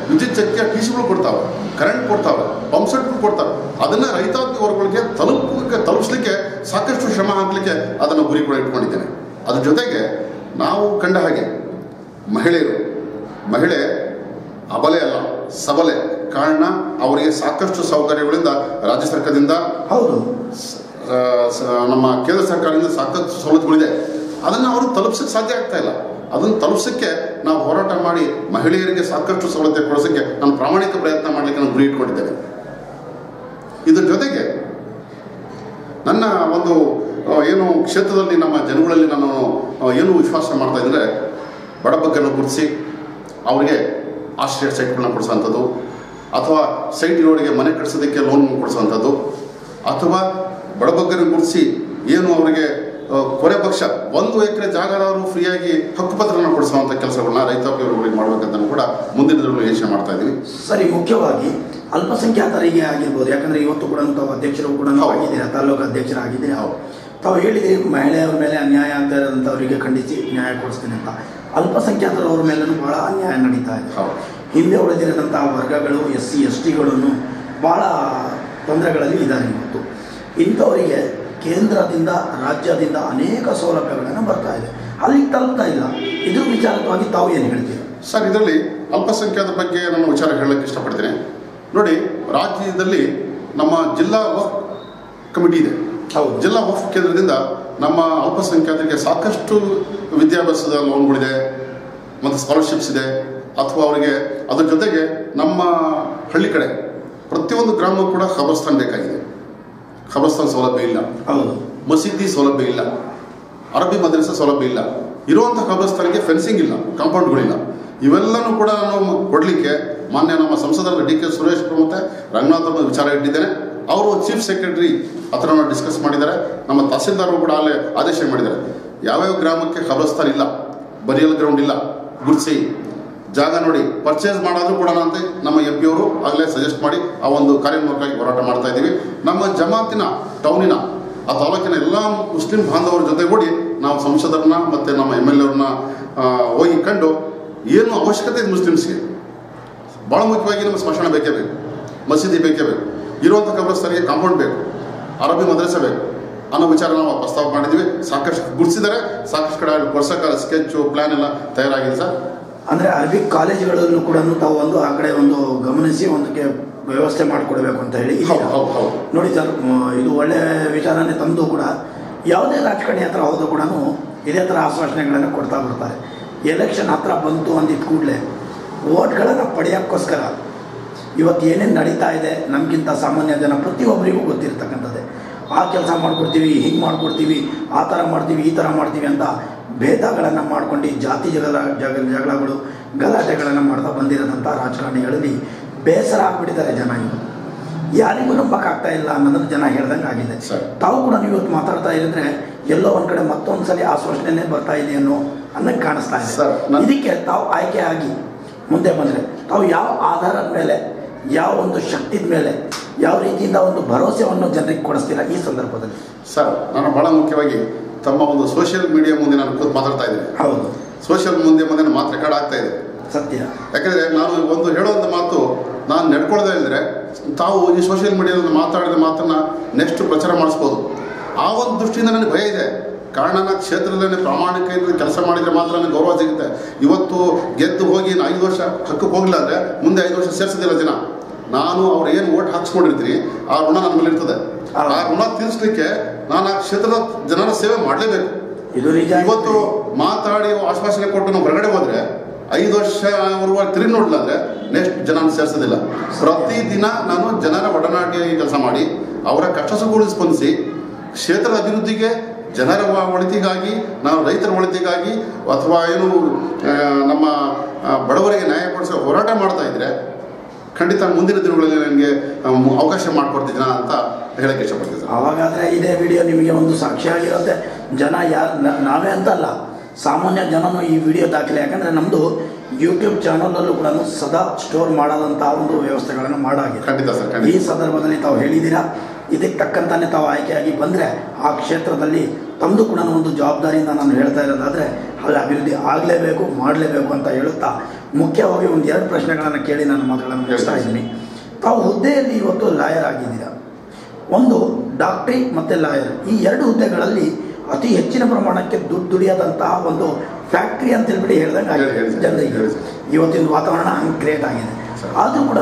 ವಿದ್ಯುತ್ ಶಕ್ತಿಯ TCಗಳು ಕೊಡ್ತಾವೆ, ಕರೆಂಟ್ ಕೊಡ್ತಾವೆ, ಪಂಪ್ ಸೆಟ್ಗಳು ಕೊಡ್ತಾರೆ. ಅದನ್ನು ರೈತಾಪಿ ವರ್ಗಗಳಿಗೆ ತಲುಪಿಸ್ಲಿಕ್ಕೆ ಸಾಕಷ್ಟು ಶ್ರಮ ಹಾಕಲಿಕ್ಕೆ ಅದನ್ನು ಗುರಿ ಕೂಡ ಇಟ್ಕೊಂಡಿದ್ದೇನೆ. ಅದ್ರ ಜೊತೆಗೆ ನಾವು ಕಂಡ ಹಾಗೆ ಮಹಿಳೆ ಅಬಲೆ ಅಲ್ಲ, ಸಬಲೆ. ಕಾರಣ ಅವರಿಗೆ ಸಾಕಷ್ಟು ಸೌಕರ್ಯಗಳಿಂದ ರಾಜ್ಯ ಸರ್ಕಾರದಿಂದ, ಹೌದು, ನಮ್ಮ ಕೇಂದ್ರ ಸರ್ಕಾರದಿಂದ ಸಾಕಷ್ಟು ಸವಲತ್ತುಗಳಿದೆ. ಅದನ್ನು ಅವರು ತಲುಪಿಸಕ್ಕೆ ಸಾಧ್ಯ ಆಗ್ತಾ ಇಲ್ಲ. ಅದನ್ನು ತಲುಪಿಸೋಕ್ಕೆ ನಾವು ಹೋರಾಟ ಮಾಡಿ ಮಹಿಳೆಯರಿಗೆ ಸಾಕಷ್ಟು ಸೌಲಭ್ಯ ಕೊಡಿಸೋಕ್ಕೆ ನಾನು ಪ್ರಾಮಾಣಿಕ ಪ್ರಯತ್ನ ಮಾಡಲಿಕ್ಕೆ ನಾನು ಗುರಿ ಇಟ್ಕೊಂಡಿದ್ದೇನೆ. ಇದರ ಜೊತೆಗೆ ನನ್ನ ಒಂದು ಏನು ಕ್ಷೇತ್ರದಲ್ಲಿ ನಮ್ಮ ಜನಗಳಲ್ಲಿ ನಾನು ಏನು ವಿಶ್ವಾಸ ಮಾಡ್ತಾ ಇದ್ದರೆ, ಬಡಬಗ್ಗನ್ನು ಗುರುತಿಸಿ ಅವರಿಗೆ ಆಶ್ರಯ ಸೈಟ್ಗಳನ್ನ ಕೊಡಿಸೋಂಥದ್ದು, ಅಥವಾ ಸೈಟ್ ಇರೋರಿಗೆ ಮನೆ ಕಟ್ಟಿಸೋದಕ್ಕೆ ಲೋನ್ ಕೊಡಿಸೋವಂಥದ್ದು, ಅಥವಾ ಬಡಬಗ್ಗರನ್ನು ಗುರುತಿಸಿ ಏನು ಅವರಿಗೆ ಕೊನೆ ಪಕ್ಷ 1 ಎಕರೆ ಜಾಗದವರು ಫ್ರೀಯಾಗಿ ಹಕ್ಕುಪತ್ರನ ಕೊಡಿಸುವಂಥ ಕೆಲಸಗಳನ್ನ ರೈತಾಪಿಯವರುಗಳಿಗೆ ಮಾಡಬೇಕಂತ ಕೂಡ ಮುಂದಿನ ದಿನಗಳಲ್ಲಿ ಯೋಚನೆ ಮಾಡ್ತಾ ಇದ್ದೀವಿ. ಸರಿ, ಮುಖ್ಯವಾಗಿ ಅಲ್ಪಸಂಖ್ಯಾತರಿಗೆ ಆಗಿರ್ಬೋದು, ಯಾಕಂದರೆ ಇವತ್ತು ಕೂಡ ತಾವು ಅಧ್ಯಕ್ಷರು ಕೂಡ ಆಗಿದ್ದೀರಾ, ತಾಲೂಕು ಅಧ್ಯಕ್ಷರಾಗಿದ್ದೀರಾ. ತಾವು ಹೇಳಿದ್ದೀರಿ ಮಹಿಳೆಯರ ಮೇಲೆ ಅನ್ಯಾಯ ಆಗ್ತಾ ಇರೋಂಥವರಿಗೆ ಖಂಡಿಸಿ ನ್ಯಾಯ ಕೊಡಿಸ್ತೀನಿ ಅಂತ. ಅಲ್ಪಸಂಖ್ಯಾತರವ್ರ ಮೇಲೂ ಭಾಳ ಅನ್ಯಾಯ ನಡೀತಾ ಇದೆ. ಹಿಂದೆ ಉಳಿದಿರೋಂಥ ವರ್ಗಗಳು, SC STಗಳನ್ನು ಭಾಳ ತೊಂದರೆಗಳಲ್ಲಿ ಇದ್ದಾರೆ. ಇವತ್ತು ಇಂಥವರಿಗೆ ಕೇಂದ್ರದಿಂದ ರಾಜ್ಯದಿಂದ ಅನೇಕ ಸೌಲಭ್ಯಗಳನ್ನು ಬರ್ತಾ ಇದೆ, ಅಲ್ಲಿಗೆ ತಲುಪ್ತಾ ಇಲ್ಲ. ಇದ್ರ ವಿಚಾರವಾಗಿ ತಾವು ಏನು ಹೇಳ್ತೀರಿ ಸರ್? ಇದರಲ್ಲಿ ಅಲ್ಪಸಂಖ್ಯಾತರ ಬಗ್ಗೆ ನಾನು ವಿಚಾರ ಹೇಳಕ್ಕೆ ಇಷ್ಟಪಡ್ತೇನೆ. ನೋಡಿ, ರಾಜ್ಯದಲ್ಲಿ ನಮ್ಮ ಜಿಲ್ಲಾ ವಕ್ಫ್ ಕಮಿಟಿ ಇದೆ. ಜಿಲ್ಲಾ ವಕ್ಫ್ ಕೇಂದ್ರದಿಂದ ನಮ್ಮ ಅಲ್ಪಸಂಖ್ಯಾತರಿಗೆ ಸಾಕಷ್ಟು ವಿದ್ಯಾಭ್ಯಾಸದ ಲೋನ್ಗಳಿದೆ ಮತ್ತು ಸ್ಕಾಲರ್ಶಿಪ್ಸ್ ಇದೆ. ಅಥವಾ ಅವರಿಗೆ ಅದ್ರ ಜೊತೆಗೆ ನಮ್ಮ ಹಳ್ಳಿ ಕಡೆ ಪ್ರತಿಯೊಂದು ಗ್ರಾಮಕ್ಕೂ ಕೂಡ ಖಬರ್ಸ್ಥಾನ್ ಬೇಕಾಗಿದೆ. ಖಬರ್ಸ್ಥಾನ್ ಸೌಲಭ್ಯ ಇಲ್ಲ, ಮಸೀದಿ ಸೌಲಭ್ಯ ಇಲ್ಲ, ಅರಬ್ಬಿ ಮದ್ರಸಾ ಸೌಲಭ್ಯ ಇಲ್ಲ. ಇರುವಂಥ ಖಬರ್ಸ್ಥಾನಿಗೆ ಫೆನ್ಸಿಂಗ್ ಇಲ್ಲ, ಕಾಂಪೌಂಡ್ಗಳಿಲ್ಲ. ಇವೆಲ್ಲನೂ ಕೂಡ ನಾನು ಕೊಡಲಿಕ್ಕೆ ಮಾನ್ಯ ನಮ್ಮ ಸಂಸದರಾದ DK ಸುರೇಶ್ ಮತ್ತು ರಂಗನಾಥ್ ಅವರ ವಿಚಾರ ಇಟ್ಟಿದ್ದೇನೆ. ಅವರು ಚೀಫ್ ಸೆಕ್ರೆಟರಿ ಹತ್ರ ಡಿಸ್ಕಸ್ ಮಾಡಿದ್ದಾರೆ. ನಮ್ಮ ತಹಸೀಲ್ದಾರರು ಕೂಡ ಅಲ್ಲೇ ಆದೇಶ ಮಾಡಿದ್ದಾರೆ. ಯಾವ್ಯಾವ ಗ್ರಾಮಕ್ಕೆ ಖಬರ್ಸ್ಥಾನ್ ಇಲ್ಲ, ಬರಿಯಲ್ ಗ್ರೌಂಡ್ ಇಲ್ಲ, ಗುರುತಿಸಿ ಜಾಗ ನೋಡಿ ಪರ್ಚೇಸ್ ಮಾಡೋದು ಕೂಡ ಅಂತ ನಮ್ಮ MP ಅವರು ಆಗಲೇ ಸಜೆಸ್ಟ್ ಮಾಡಿ ಆ ಒಂದು ಕಾರ್ಯೋನ್ಮುಖವಾಗಿ ಹೋರಾಟ ಮಾಡ್ತಾ ಇದ್ದೀವಿ. ನಮ್ಮ ಜಮಾತಿನ ಟೌನಿನ ಆ ತಾಲೂಕಿನ ಎಲ್ಲ ಮುಸ್ಲಿಂ ಬಾಂಧವರ ಜೊತೆಗೂಡಿ ನಾವು ಸಂಸದರನ್ನ ಮತ್ತು ನಮ್ಮ MLA ಅವ್ರನ್ನ ಹೋಗಿ ಕಂಡು ಏನು ಅವಶ್ಯಕತೆ ಇದೆ ಮುಸ್ಲಿಮ್ಸ್ಗೆ, ಭಾಳ ಮುಖ್ಯವಾಗಿ ನಮ್ಮ ಸ್ಮಶಾನ ಬೇಕೇ ಬೇಕು, ಮಸೀದಿ ಬೇಕೇ ಬೇಕು, ಇರುವಂಥ ಖಬರ್ಸ್ಥಾನಿಗೆ ಕಾಂಪೌಂಡ್ ಬೇಕು, ಅರಬ್ಬಿ ಮದ್ರಸೆ ಬೇಕು ಅನ್ನೋ ವಿಚಾರ ನಾವು ಪ್ರಸ್ತಾವ ಮಾಡಿದ್ದೀವಿ. ಸಾಕಷ್ಟು ಗುರುತಿಸಿದ್ದಾರೆ, ಸಾಕಷ್ಟು ಕಡೆ ಕೊಡ್ಸೋಕೆ ಸ್ಕೆಚ್ಚು ಪ್ಲ್ಯಾನ್ ಎಲ್ಲ ತಯಾರಾಗಿದೆ ಸರ್. ಅಂದರೆ ಅರಬಿಕ್ ಕಾಲೇಜುಗಳಲ್ಲೂ ಕೂಡ ತಾವು ಒಂದು ಆ ಕಡೆ ಒಂದು ಗಮನಿಸಿ ಒಂದಕ್ಕೆ ವ್ಯವಸ್ಥೆ ಮಾಡಿಕೊಡ್ಬೇಕು ಅಂತ ಹೇಳಿ ನೋಡಿ ಸರ್. ಇದು ಒಳ್ಳೆಯ ವಿಚಾರನೇ ತಂದು ಕೂಡ ಯಾವುದೇ ರಾಜಕಾರಣಿ ಹತ್ರ ಹೋದರೂ ಕೂಡ ಇದೇ ಥರ ಆಶ್ವಾಸನೆಗಳನ್ನು ಕೊಡ್ತಾ ಬರ್ತಾರೆ. ಎಲೆಕ್ಷನ್ ಹತ್ರ ಬಂತು ಅಂದಿದ್ದ ಕೂಡಲೇ ಓಟ್ಗಳನ್ನು ಪಡೆಯೋಕ್ಕೋಸ್ಕರ ಇವತ್ತು ಏನೇನು ನಡೀತಾ ಇದೆ ನಮಗಿಂತ ಸಾಮಾನ್ಯ ಜನ ಪ್ರತಿಯೊಬ್ಬರಿಗೂ ಗೊತ್ತಿರ್ತಕ್ಕಂಥದ್ದೇ. ಆ ಕೆಲಸ ಮಾಡಿಕೊಡ್ತೀವಿ, ಹಿಂಗೆ ಮಾಡಿಕೊಡ್ತೀವಿ, ಆ ಥರ ಮಾಡ್ತೀವಿ, ಈ ಥರ ಮಾಡ್ತೀವಿ ಅಂತ ಭೇದಗಳನ್ನು ಮಾಡ್ಕೊಂಡು ಜಾತಿ ಜಗಳಗಳು ಗಲಾಟೆಗಳನ್ನು ಮಾಡ್ತಾ ಬಂದಿರೋದಂಥ ರಾಜಕಾರಣಿಗಳಲ್ಲಿ ಬೇಸರ ಆಗಿಬಿಟ್ಟಿದ್ದಾರೆ ಜನ. ಇವರು ಯಾರಿಗೂ ನಂಬಕ್ಕಾಗ್ತಾ ಇಲ್ಲ ಅನ್ನೋದನ್ನು ಜನ ಹೇಳ್ದಂಗೆ ಆಗಿದೆ. ತಾವು ಕೂಡ ನೀವು ಇವತ್ತು ಮಾತಾಡ್ತಾ ಇದ್ರೆ ಎಲ್ಲೋ ಒಂದು ಕಡೆ ಮತ್ತೊಂದು ಸಲ ಆಶ್ವಾಸನೆ ಬರ್ತಾ ಇದೆ ಅನ್ನೋಕ್ಕೆ ಕಾಣಿಸ್ತಾ ಇದೆ ಸರ್. ಇದಕ್ಕೆ ತಾವು ಆಯ್ಕೆ ಆಗಿ ಮುಂದೆ ಬಂದರೆ ತಾವು ಯಾವ ಆಧಾರದ ಮೇಲೆ, ಯಾವ ಒಂದು ಶಕ್ತಿದ ಮೇಲೆ, ಯಾವ ರೀತಿಯಿಂದ ಒಂದು ಭರವಸೆಯನ್ನು ಜನರಿಗೆ ಕೊಡಿಸ್ತೀರಾ ಈ ಸಂದರ್ಭದಲ್ಲಿ ಸರ್? ನಾನು ಭಾಳ ಮುಖ್ಯವಾಗಿ ತಮ್ಮ ಒಂದು ಸೋಷಿಯಲ್ ಮೀಡಿಯಾ ಮುಂದೆ ನಾನು ಕೂತು ಮಾತಾಡ್ತಾ ಇದ್ದೀನಿ. ಹೌದು, ಸೋಷಿಯಲ್ ಮುಂದೆ ಮಾತು ರೆಕಾರ್ಡ್ ಆಗ್ತಾ ಇದೆ. ಸತ್ಯ. ಯಾಕಂದರೆ ನಾನು ಒಂದು ಹೇಳುವಂಥ ಮಾತು ನಾನು ನಡ್ಕೊಳ್ಳೋದೇ ಇದ್ದರೆ ತಾವು ಈ ಸೋಷಿಯಲ್ ಮೀಡಿಯಾದಲ್ಲಿ ಮಾತಾಡಿದ ಮಾತನ್ನು ನೆಕ್ಸ್ಟ್ ಪ್ರಚಾರ ಮಾಡಿಸ್ಬೋದು. ಆ ಒಂದು ದೃಷ್ಟಿಯಿಂದ ನನಗೆ ಭಯ ಇದೆ. ಕಾರಣ ನಾನು ಕ್ಷೇತ್ರದಲ್ಲೇ ಪ್ರಾಮಾಣಿಕವಾಗಿ ಕೆಲಸ ಮಾಡಿದರೆ ಮಾತ್ರ ನನಗೆ ಗೌರವ ಸಿಗುತ್ತೆ. ಇವತ್ತು ಗೆದ್ದು ಹೋಗಿ 5 ವರ್ಷ ಹಕ್ಕಕ್ಕೆ ಹೋಗಲಿಲ್ಲ ಅಂದರೆ ಮುಂದೆ 5 ವರ್ಷ ಸೇರಿಸೋದಿಲ್ಲ ಜನ. ನಾನು ಅವ್ರು ಏನು ಓಟ್ ಹಾಕ್ಸ್ಕೊಂಡಿರ್ತೀನಿ ಆ ಋಣ ನನ್ನ ಮೇಲೆ ಇರ್ತದೆ. ಆ ಋಣ ತೀರಿಸಲಿಕ್ಕೆ ನಾನು ಆ ಕ್ಷೇತ್ರದ ಜನರ ಸೇವೆ ಮಾಡಲೇಬೇಕು. ಇವತ್ತು ಮಾತಾಡಿ ಆಶ್ವಾಸನೆ ಕೊಟ್ಟು ನಾವು ಹೊರಗಡೆ ಹೋದರೆ 5 ವರ್ಷ ಅವ್ರವ್ರು ತಿರುಗಿ ನೋಡಲಿಲ್ಲ ಅಂದರೆ ನೆಕ್ಸ್ಟ್ ಜನ ಸೇರಿಸೋದಿಲ್ಲ. ಪ್ರತಿದಿನ ನಾನು ಜನರ ಒಡನಾಟಿಯಾಗಿ ಕೆಲಸ ಮಾಡಿ ಅವರ ಕಷ್ಟ ಸುಖಗಳು ಸ್ಪಂದಿಸಿ ಕ್ಷೇತ್ರದ ಅಭಿವೃದ್ಧಿಗೆ, ಜನರ ಒಳಿತಿಗಾಗಿ, ನಾವು ರೈತರ ಒಳಿತಿಗಾಗಿ ಅಥವಾ ಏನು ನಮ್ಮ ಬಡವರಿಗೆ ನ್ಯಾಯ ಕೊಡಿಸೋ ಹೋರಾಟ ಮಾಡ್ತಾ ಇದ್ರೆ ಖಂಡಿತ ಮುಂದಿನ ದಿನಗಳಲ್ಲಿ ನನಗೆ ಅವಕಾಶ ಮಾಡಿಕೊಡ್ತಿದ್ದೀನ ಅಂತ ಹೇಳಕ್ಕೆ ಇಷ್ಟಪಡ್ತೀನಿ ಸರ್. ಅವಾಗಾದರೆ ಇದೇ ವಿಡಿಯೋ ನಿಮಗೆ ಒಂದು ಸಾಕ್ಷಿಯಾಗಿರುತ್ತೆ. ಜನ ನಾವೇ ಅಂತಲ್ಲ, ಸಾಮಾನ್ಯ ಜನನು ಈ ವಿಡಿಯೋ ದಾಖಲೆ. ಯಾಕಂದರೆ ನಮ್ಮದು ಯೂಟ್ಯೂಬ್ ಚಾನಲಲ್ಲೂ ಕೂಡ ಸದಾ ಸ್ಟೋರ್ ಮಾಡೋದಂಥ ಒಂದು ವ್ಯವಸ್ಥೆಗಳನ್ನು ಮಾಡಾಗಿದೆ. ಖಂಡಿತ ಸರ್. ಈ ಸಂದರ್ಭದಲ್ಲಿ ತಾವು ಹೇಳಿದ್ದೀರಾ, ಇದಕ್ಕೆ ತಕ್ಕಂತಾನೆ ತಾವು ಆಯ್ಕೆಯಾಗಿ ಬಂದರೆ ಆ ಕ್ಷೇತ್ರದಲ್ಲಿ ತಮ್ಮದು ಕೂಡ ಒಂದು ಜವಾಬ್ದಾರಿಯಿಂದ ನಾನು ಹೇಳ್ತಾ ಇರೋದಾದರೆ ಅಲ್ಲಿ ಅಭಿವೃದ್ಧಿ ಆಗಲೇಬೇಕು, ಮಾಡಲೇಬೇಕು ಅಂತ ಹೇಳುತ್ತಾ ಮುಖ್ಯವಾಗಿ ಒಂದು 2 ಪ್ರಶ್ನೆಗಳನ್ನು ಕೇಳಿ ನಾನು ಮಾತುಗಳನ್ನು ನಡೆಸ್ತಾ ಇದ್ದೀನಿ. ತಾವು ಹುದ್ದೆಯಲ್ಲಿ ಇವತ್ತು ಲಾಯರ್ ಆಗಿದ್ದೀರಾ. ಒಂದು ಡಾಕ್ಟ್ರಿ ಮತ್ತು ಲಾಯರ್, ಈ 2 ಹುದ್ದೆಗಳಲ್ಲಿ ಅತಿ ಹೆಚ್ಚಿನ ಪ್ರಮಾಣಕ್ಕೆ ದುಡಿಯೋದಂತಹ ಒಂದು ಫ್ಯಾಕ್ಟ್ರಿ ಅಂತ ಹೇಳ್ಬಿಟ್ಟು ಹೇಳ್ದಂಗೆ ಜನರಿಗೆ ಇವತ್ತಿನ ವಾತಾವರಣ ಹಂಗೆ ಕ್ರಿಯೇಟ್ ಆಗಿದೆ. ಆದರೂ ಕೂಡ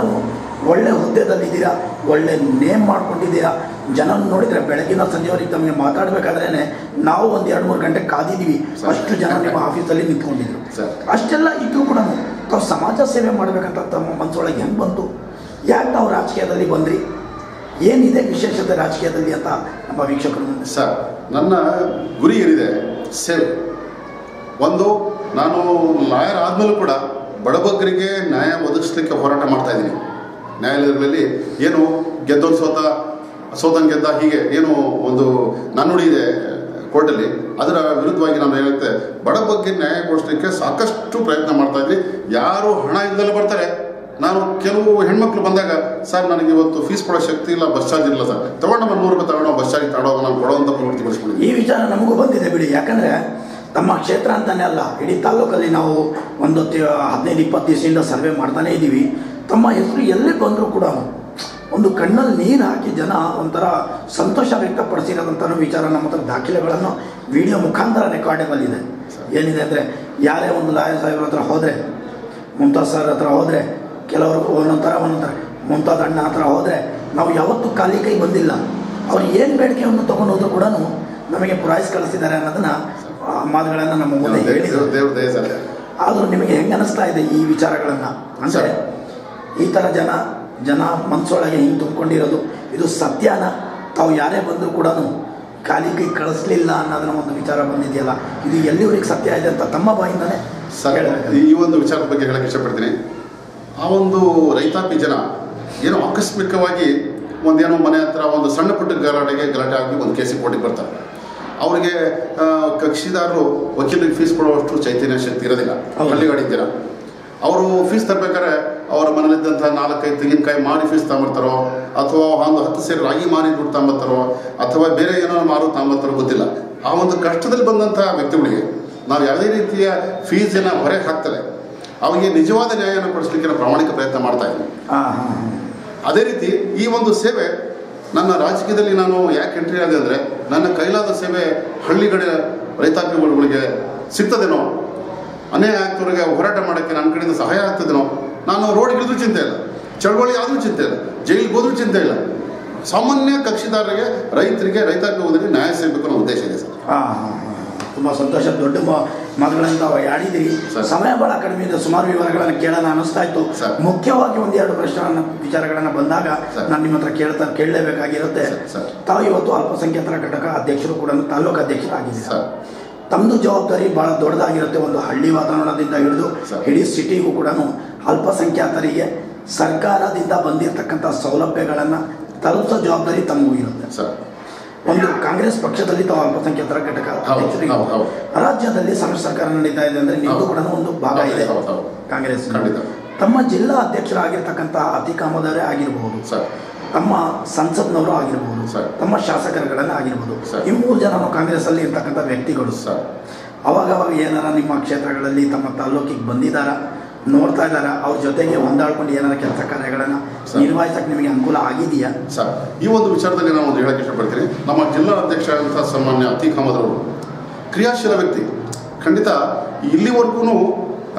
ಒಳ್ಳೆ ಹುದ್ದೆದಲ್ಲಿದ್ದೀರಾ, ಒಳ್ಳೆ ನೇಮ್ ಮಾಡ್ಕೊಂಡಿದ್ದೀರಾ. ಜನ ನೋಡಿದರೆ ಬೆಳಗಿನ ಸಂಜೆವರೆಗೆ ತಮಗೆ ಮಾತಾಡಬೇಕಾದ್ರೇ ನಾವು ಒಂದು 2-3 ಗಂಟೆ ಕಾದಿದ್ದೀವಿ. ಅಷ್ಟು ಜನ ನಿಮ್ಮ ಆಫೀಸಲ್ಲಿ ನಿಂತ್ಕೊಂಡಿದ್ರು. ಅಷ್ಟೆಲ್ಲ ಇದ್ರೂ ಕೂಡ ತಾವು ಸಮಾಜ ಸೇವೆ ಮಾಡಬೇಕಂತ ತಮ್ಮ ಮನಸ್ಸೊಳಗೆ ಹೆಂಗೆ ಬಂತು? ಯಾಕೆ ತಾವು ರಾಜಕೀಯದಲ್ಲಿ ಬಂದ್ರಿ? ಏನಿದೆ ವಿಶೇಷತೆ ರಾಜಕೀಯದಲ್ಲಿ ಅಂತ ನಮ್ಮ ವೀಕ್ಷಕರು ಸರ್, ನನ್ನ ಗುರಿ ಏನಿದೆ ಸೇವೆ. ಒಂದು, ನಾನು ಲಾಯರ್ ಆದಮೇಲೂ ಕೂಡ ಬಡಬಗ್ಗರಿಗೆ ನ್ಯಾಯ ಒದಗಿಸ್ಲಿಕ್ಕೆ ಹೋರಾಟ ಮಾಡ್ತಾ ಇದ್ದೀನಿ. ನ್ಯಾಯಾಲಯಗಳಲ್ಲಿ ಏನು ಗೆದ್ದೋನ್ ಸೋತನ್ ಗೆದ್ದ ಹೀಗೆ ಏನು ಒಂದು ನಾನುಡಿ ಇದೆ ಕೋರ್ಟಲ್ಲಿ, ಅದರ ವಿರುದ್ಧವಾಗಿ ನಾನು ಹೇಳುತ್ತೆ ಬಡಬಗ್ಗರಿಗೆ ನ್ಯಾಯ ಕೊಡಿಸ್ಲಿಕ್ಕೆ ಸಾಕಷ್ಟು ಪ್ರಯತ್ನ ಮಾಡ್ತಾ ಇದ್ವಿ. ಯಾರು ಹಣ ಇಲ್ಲದಲ್ಲೇ ಬರ್ತಾರೆ. ನಾನು ಕೆಲವು ಹೆಣ್ಮಕ್ಳು ಬಂದಾಗ, ಸರ್ ನನಗೆ ಇವತ್ತು ಫೀಸ್ ಕೊಡೋ ಶಕ್ತಿ ಇಲ್ಲ, ಬಸ್ ಚಾರ್ಜ್ ಇಲ್ಲ ಸರ್, ತೊಗೊಂಡು ನಮ್ಮ 100 ರೂಪಾಯಿ ತಗೊಂಡು ಬಸ್ ಚಾರ್ಜ್ ತಗೊಳ್ಳೋದು ನಾನು ಕೊಡೋವಂಥ ಪ್ರವೃತ್ತಿ ಬೆಳೆಸ್ಕೊಂಡಿದ್ದೀನಿ. ಈ ವಿಚಾರ ನಮಗೂ ಬಂದಿದೆ ಬಿಡಿ. ಯಾಕಂದರೆ ತಮ್ಮ ಕ್ಷೇತ್ರ ಅಂತಲೇ ಅಲ್ಲ, ಇಡೀ ತಾಲೂಕಲ್ಲಿ ನಾವು ಒಂದು 15-20 ದಿವಸದಿಂದ ಸರ್ವೆ ಮಾಡ್ತಾನೇ ಇದ್ದೀವಿ. ತಮ್ಮ ಹೆಸರು ಎಲ್ಲಿ ಬಂದರೂ ಕೂಡ ಒಂದು ಕಣ್ಣಲ್ಲಿ ನೀರು ಹಾಕಿ ಜನ ಒಂಥರ ಸಂತೋಷ ವ್ಯಕ್ತಪಡಿಸಿರೋದಂಥ ವಿಚಾರ ನಮ್ಮ ಹತ್ರ ದಾಖಲೆಗಳನ್ನು ವಿಡಿಯೋ ಮುಖಾಂತರ ರೆಕಾರ್ಡೇಬಲ್ ಇದೆ. ಏನಿದೆ ಅಂದರೆ, ಯಾರೇ ಒಂದು ಲಾಯರ್ ಸಾಹೇಬ್ರ ಹತ್ರ ಹೋದರೆ, ಮುಮ್ತಾಜ್ ಸರ್ ಹತ್ರ ಹೋದರೆ, ಕೆಲವರು ಒಂದೊಂಥರ ಮುಮ್ತಾಜ್ ಅಣ್ಣ ಹತ್ರ ಹೋದರೆ ನಾವು ಯಾವತ್ತೂ ಖಾಲಿ ಕೈ ಬಂದಿಲ್ಲ. ಅವ್ರು ಏನು ಬೇಡಿಕೆಯನ್ನು ತೊಗೊಂಡು ಹೋದರೂ ಕೂಡ ನಮಗೆ ಪುರಾಯಿಸಿ ಕಳಿಸಿದ್ದಾರೆ ಅನ್ನೋದನ್ನು ಮಾತುಗಳನ್ನು ನಮ್ಮ ಮುಂದೆ ಹೇಳಿದ್ದಾರೆ. ಆದರೂ ನಿಮಗೆ ಹೆಂಗೆ ಅನ್ನಿಸ್ತಾ ಇದೆ ಈ ವಿಚಾರಗಳನ್ನು? ಅಂದರೆ ಈ ಥರ ಜನ ಮನಸ್ಸೊಳಗೆ ಹಿಂಗೆ ತುಂಬಿಕೊಂಡಿರೋದು ಇದು ಸತ್ಯನ? ತಾವು ಯಾರೇ ಬಂದರೂ ಕೂಡ ಖಾಲಿ ಕೈ ಕಳಿಸ್ಲಿಲ್ಲ ಅನ್ನೋದನ್ನ ಒಂದು ವಿಚಾರ ಬಂದಿದೆಯಲ್ಲ, ಇದು ಎಲ್ಲಿವರೆಗೆ ಸತ್ಯ ಇದೆ ಅಂತ ತಮ್ಮ ಬಾಯಿಂದಲೇ ಈ ಒಂದು ವಿಚಾರದ ಬಗ್ಗೆ ಹೇಳಕ್ಕೆ ಇಷ್ಟಪಡ್ತೀನಿ. ಆ ಒಂದು ರೈತಾಪಿ ಜನ ಏನೋ ಆಕಸ್ಮಿಕವಾಗಿ ಒಂದೇನೋ ಮನೆ ಹತ್ರ ಒಂದು ಸಣ್ಣ ಪುಟ್ಟ ಗಲಾಟೆ ಆಗಿ ಒಂದು ಕೇಸಿಗೆ ಕೋರ್ಟಿಗೆ ಬರ್ತಾರೆ. ಅವರಿಗೆ ಕಕ್ಷಿದಾರರು ವಕೀಲರಿಗೆ ಫೀಸ್ ಕೊಡುವಷ್ಟು ಚೈತನ್ಯ ಶಕ್ತಿ ಇರೋದಿಲ್ಲ. ಹಳ್ಳಿಗಾಡಿನ ಜನ ಅವರು ಫೀಸ್ ತರಬೇಕಾದ್ರೆ ಅವರ ಮನೇಲಿದ್ದಂಥ 4-5 ತೆಂಗಿನಕಾಯಿ ಮಾರಿ ಫೀಸ್ ತಗೊಂಬರ್ತಾರೋ, ಅಥವಾ ಒಂದು 10 ಸೇರು ರಾಗಿ ಮಾರಿ ದುಡ್ಡು ತಗೊಂಬರ್ತಾರೋ, ಅಥವಾ ಬೇರೆ ಏನೋ ಮಾರು ತಗೊಂಬರ್ತಾರೋ ಗೊತ್ತಿಲ್ಲ. ಆ ಒಂದು ಕಷ್ಟದಲ್ಲಿ ಬಂದಂಥ ವ್ಯಕ್ತಿಗಳಿಗೆ ನಾವು ಯಾವುದೇ ರೀತಿಯ ಫೀಸನ್ನು ಹೊರಗೆ ಹಾಕ್ತಲೆ ಅವರಿಗೆ ನಿಜವಾದ ನ್ಯಾಯವನ್ನು ಕೊಡಿಸ್ಲಿಕ್ಕೆ ನಾವು ಪ್ರಾಮಾಣಿಕ ಪ್ರಯತ್ನ ಮಾಡ್ತಾ ಇದ್ದೀವಿ. ಅದೇ ರೀತಿ ಈ ಒಂದು ಸೇವೆ ನನ್ನ ರಾಜಕೀಯದಲ್ಲಿ ನಾನು ಯಾಕೆ ಎಂಟ್ರಿ ಆಗಿದೆ ಅಂದರೆ, ನನ್ನ ಕೈಲಾದ ಸೇವೆ ಹಳ್ಳಿಗಡೆ ರೈತಾಪಿಗಳಿಗೆ ಸಿಗ್ತದೇನೋ, ಅನ್ಯಾಯ ಆಗ್ತವ್ರಿಗೆ ಹೋರಾಟ ಮಾಡೋಕ್ಕೆ ನನ್ನ ಕಡೆಯಿಂದ ಸಹಾಯ ಆಗ್ತದೇನೋ. ನಾನು ರೋಡ್ಗಿಳಿದ್ರೂ ಚಿಂತೆ ಇಲ್ಲ, ಚಳವಳಿ ಆದರೂ ಚಿಂತೆ ಇಲ್ಲ, ಜೈಲಿಗೆ ಹೋದ್ರೂ ಚಿಂತೆ ಇಲ್ಲ. ಸಾಮಾನ್ಯ ಕಕ್ಷಿದಾರರಿಗೆ, ರೈತರಿಗೆ, ರೈತಾಪಿ ಹೋದರೆ ನ್ಯಾಯ ಸಿಗಬೇಕು ಅನ್ನೋ ಉದ್ದೇಶ ಇದೆ ಸರ್. ತುಂಬ ಸಂತೋಷ. ದೊಡ್ಡ ಮಾತುಗಳನ್ನು ತಾವು ಆಡಿದಿರಿ. ಸಮಯ ಭಾಳ ಕಡಿಮೆ ಇದೆ, ಸುಮಾರು ವಿವರಗಳನ್ನು ಕೇಳೋಣ ಅನ್ನಿಸ್ತಾ ಇತ್ತು. ಮುಖ್ಯವಾಗಿ 1-2 ವಿಚಾರಗಳನ್ನು ಬಂದಾಗ ನಾನು ನಿಮ್ಮ ಹತ್ರ ಕೇಳಲೇಬೇಕಾಗಿರುತ್ತೆ. ತಾವು ಇವತ್ತು ಅಲ್ಪಸಂಖ್ಯಾತರ ಘಟಕ ಅಧ್ಯಕ್ಷರು ಕೂಡ ತಾಲೂಕು ಅಧ್ಯಕ್ಷರಾಗಿದ್ದೀರಿ. ತಮ್ಮದು ಜವಾಬ್ದಾರಿ ಭಾಳ ದೊಡ್ಡದಾಗಿರುತ್ತೆ. ಒಂದು ಹಳ್ಳಿ ವಾತಾವರಣದಿಂದ ಹಿಡಿದು ಇಡೀ ಸಿಟಿಗೂ ಕೂಡ ಅಲ್ಪಸಂಖ್ಯಾತರಿಗೆ ಸರ್ಕಾರದಿಂದ ಬಂದಿರತಕ್ಕಂಥ ಸೌಲಭ್ಯಗಳನ್ನು ತಲುಪಿಸೋ ಜವಾಬ್ದಾರಿ ತಮಗೂ ಇರುತ್ತೆ. ಒಂದು ಕಾಂಗ್ರೆಸ್ ಪಕ್ಷದಲ್ಲಿ ತಾವು ಅಲ್ಪಸಂಖ್ಯಾತರ ಘಟಕ ಅಧ್ಯಕ್ಷರಿಗೆ, ರಾಜ್ಯದಲ್ಲಿ ಸಮ್ಮಿಶ್ರ ಸರ್ಕಾರ ನಡೀತಾ ಇದೆ ಅಂದರೆ ನಿಮ್ಮದು ಕೂಡ ಒಂದು ಭಾಗ ಇದೆ ಕಾಂಗ್ರೆಸ್. ತಮ್ಮ ಜಿಲ್ಲಾ ಅಧ್ಯಕ್ಷರಾಗಿರ್ತಕ್ಕಂಥ ಅತೀಕ್ ಅಹಮದ್ ಅವರೇ ಆಗಿರ್ಬೋದು, ತಮ್ಮ ಸಂಸತ್ನವರು ಆಗಿರ್ಬೋದು, ತಮ್ಮ ಶಾಸಕರುಗಳನ್ನು ಆಗಿರ್ಬೋದು, ಈ 3 ಜನನು ಕಾಂಗ್ರೆಸ್ಸಲ್ಲಿ ಇರ್ತಕ್ಕಂಥ ವ್ಯಕ್ತಿಗಳು. ಅವಾಗವಾಗ ಏನಾರ ನಿಮ್ಮ ಕ್ಷೇತ್ರಗಳಲ್ಲಿ ತಮ್ಮ ತಾಲೂಕಿಗೆ ಬಂದಿದ್ದಾರಾ, ನೋಡ್ತಾ ಇದ್ದಾರಾ, ಅವ್ರ ಜೊತೆಗೆ ಹೊಂದಾಡ್ಕೊಂಡು ಏನಾರ ಕೆಲಸ ಕಾರ್ಯಗಳನ್ನು ನಿರ್ವಹಿಸಕ್ಕೆ ನಿಮಗೆ ಅನುಕೂಲ ಆಗಿದೆಯಾ? ಸರ್, ಈ ಒಂದು ವಿಚಾರದಲ್ಲಿ ನಾನು ಒಂದು ಹೇಳಕ್ಕೆ ಇಷ್ಟಪಡ್ತೀನಿ. ನಮ್ಮ ಜಿಲ್ಲಾ ಅಧ್ಯಕ್ಷ ಅಂತ ಸನ್ಮಾನ್ಯ ಅತೀಕ್ ಅಹಮದ್ ಅವರು ಕ್ರಿಯಾಶೀಲ ವ್ಯಕ್ತಿ. ಖಂಡಿತ ಇಲ್ಲಿವರೆಗೂ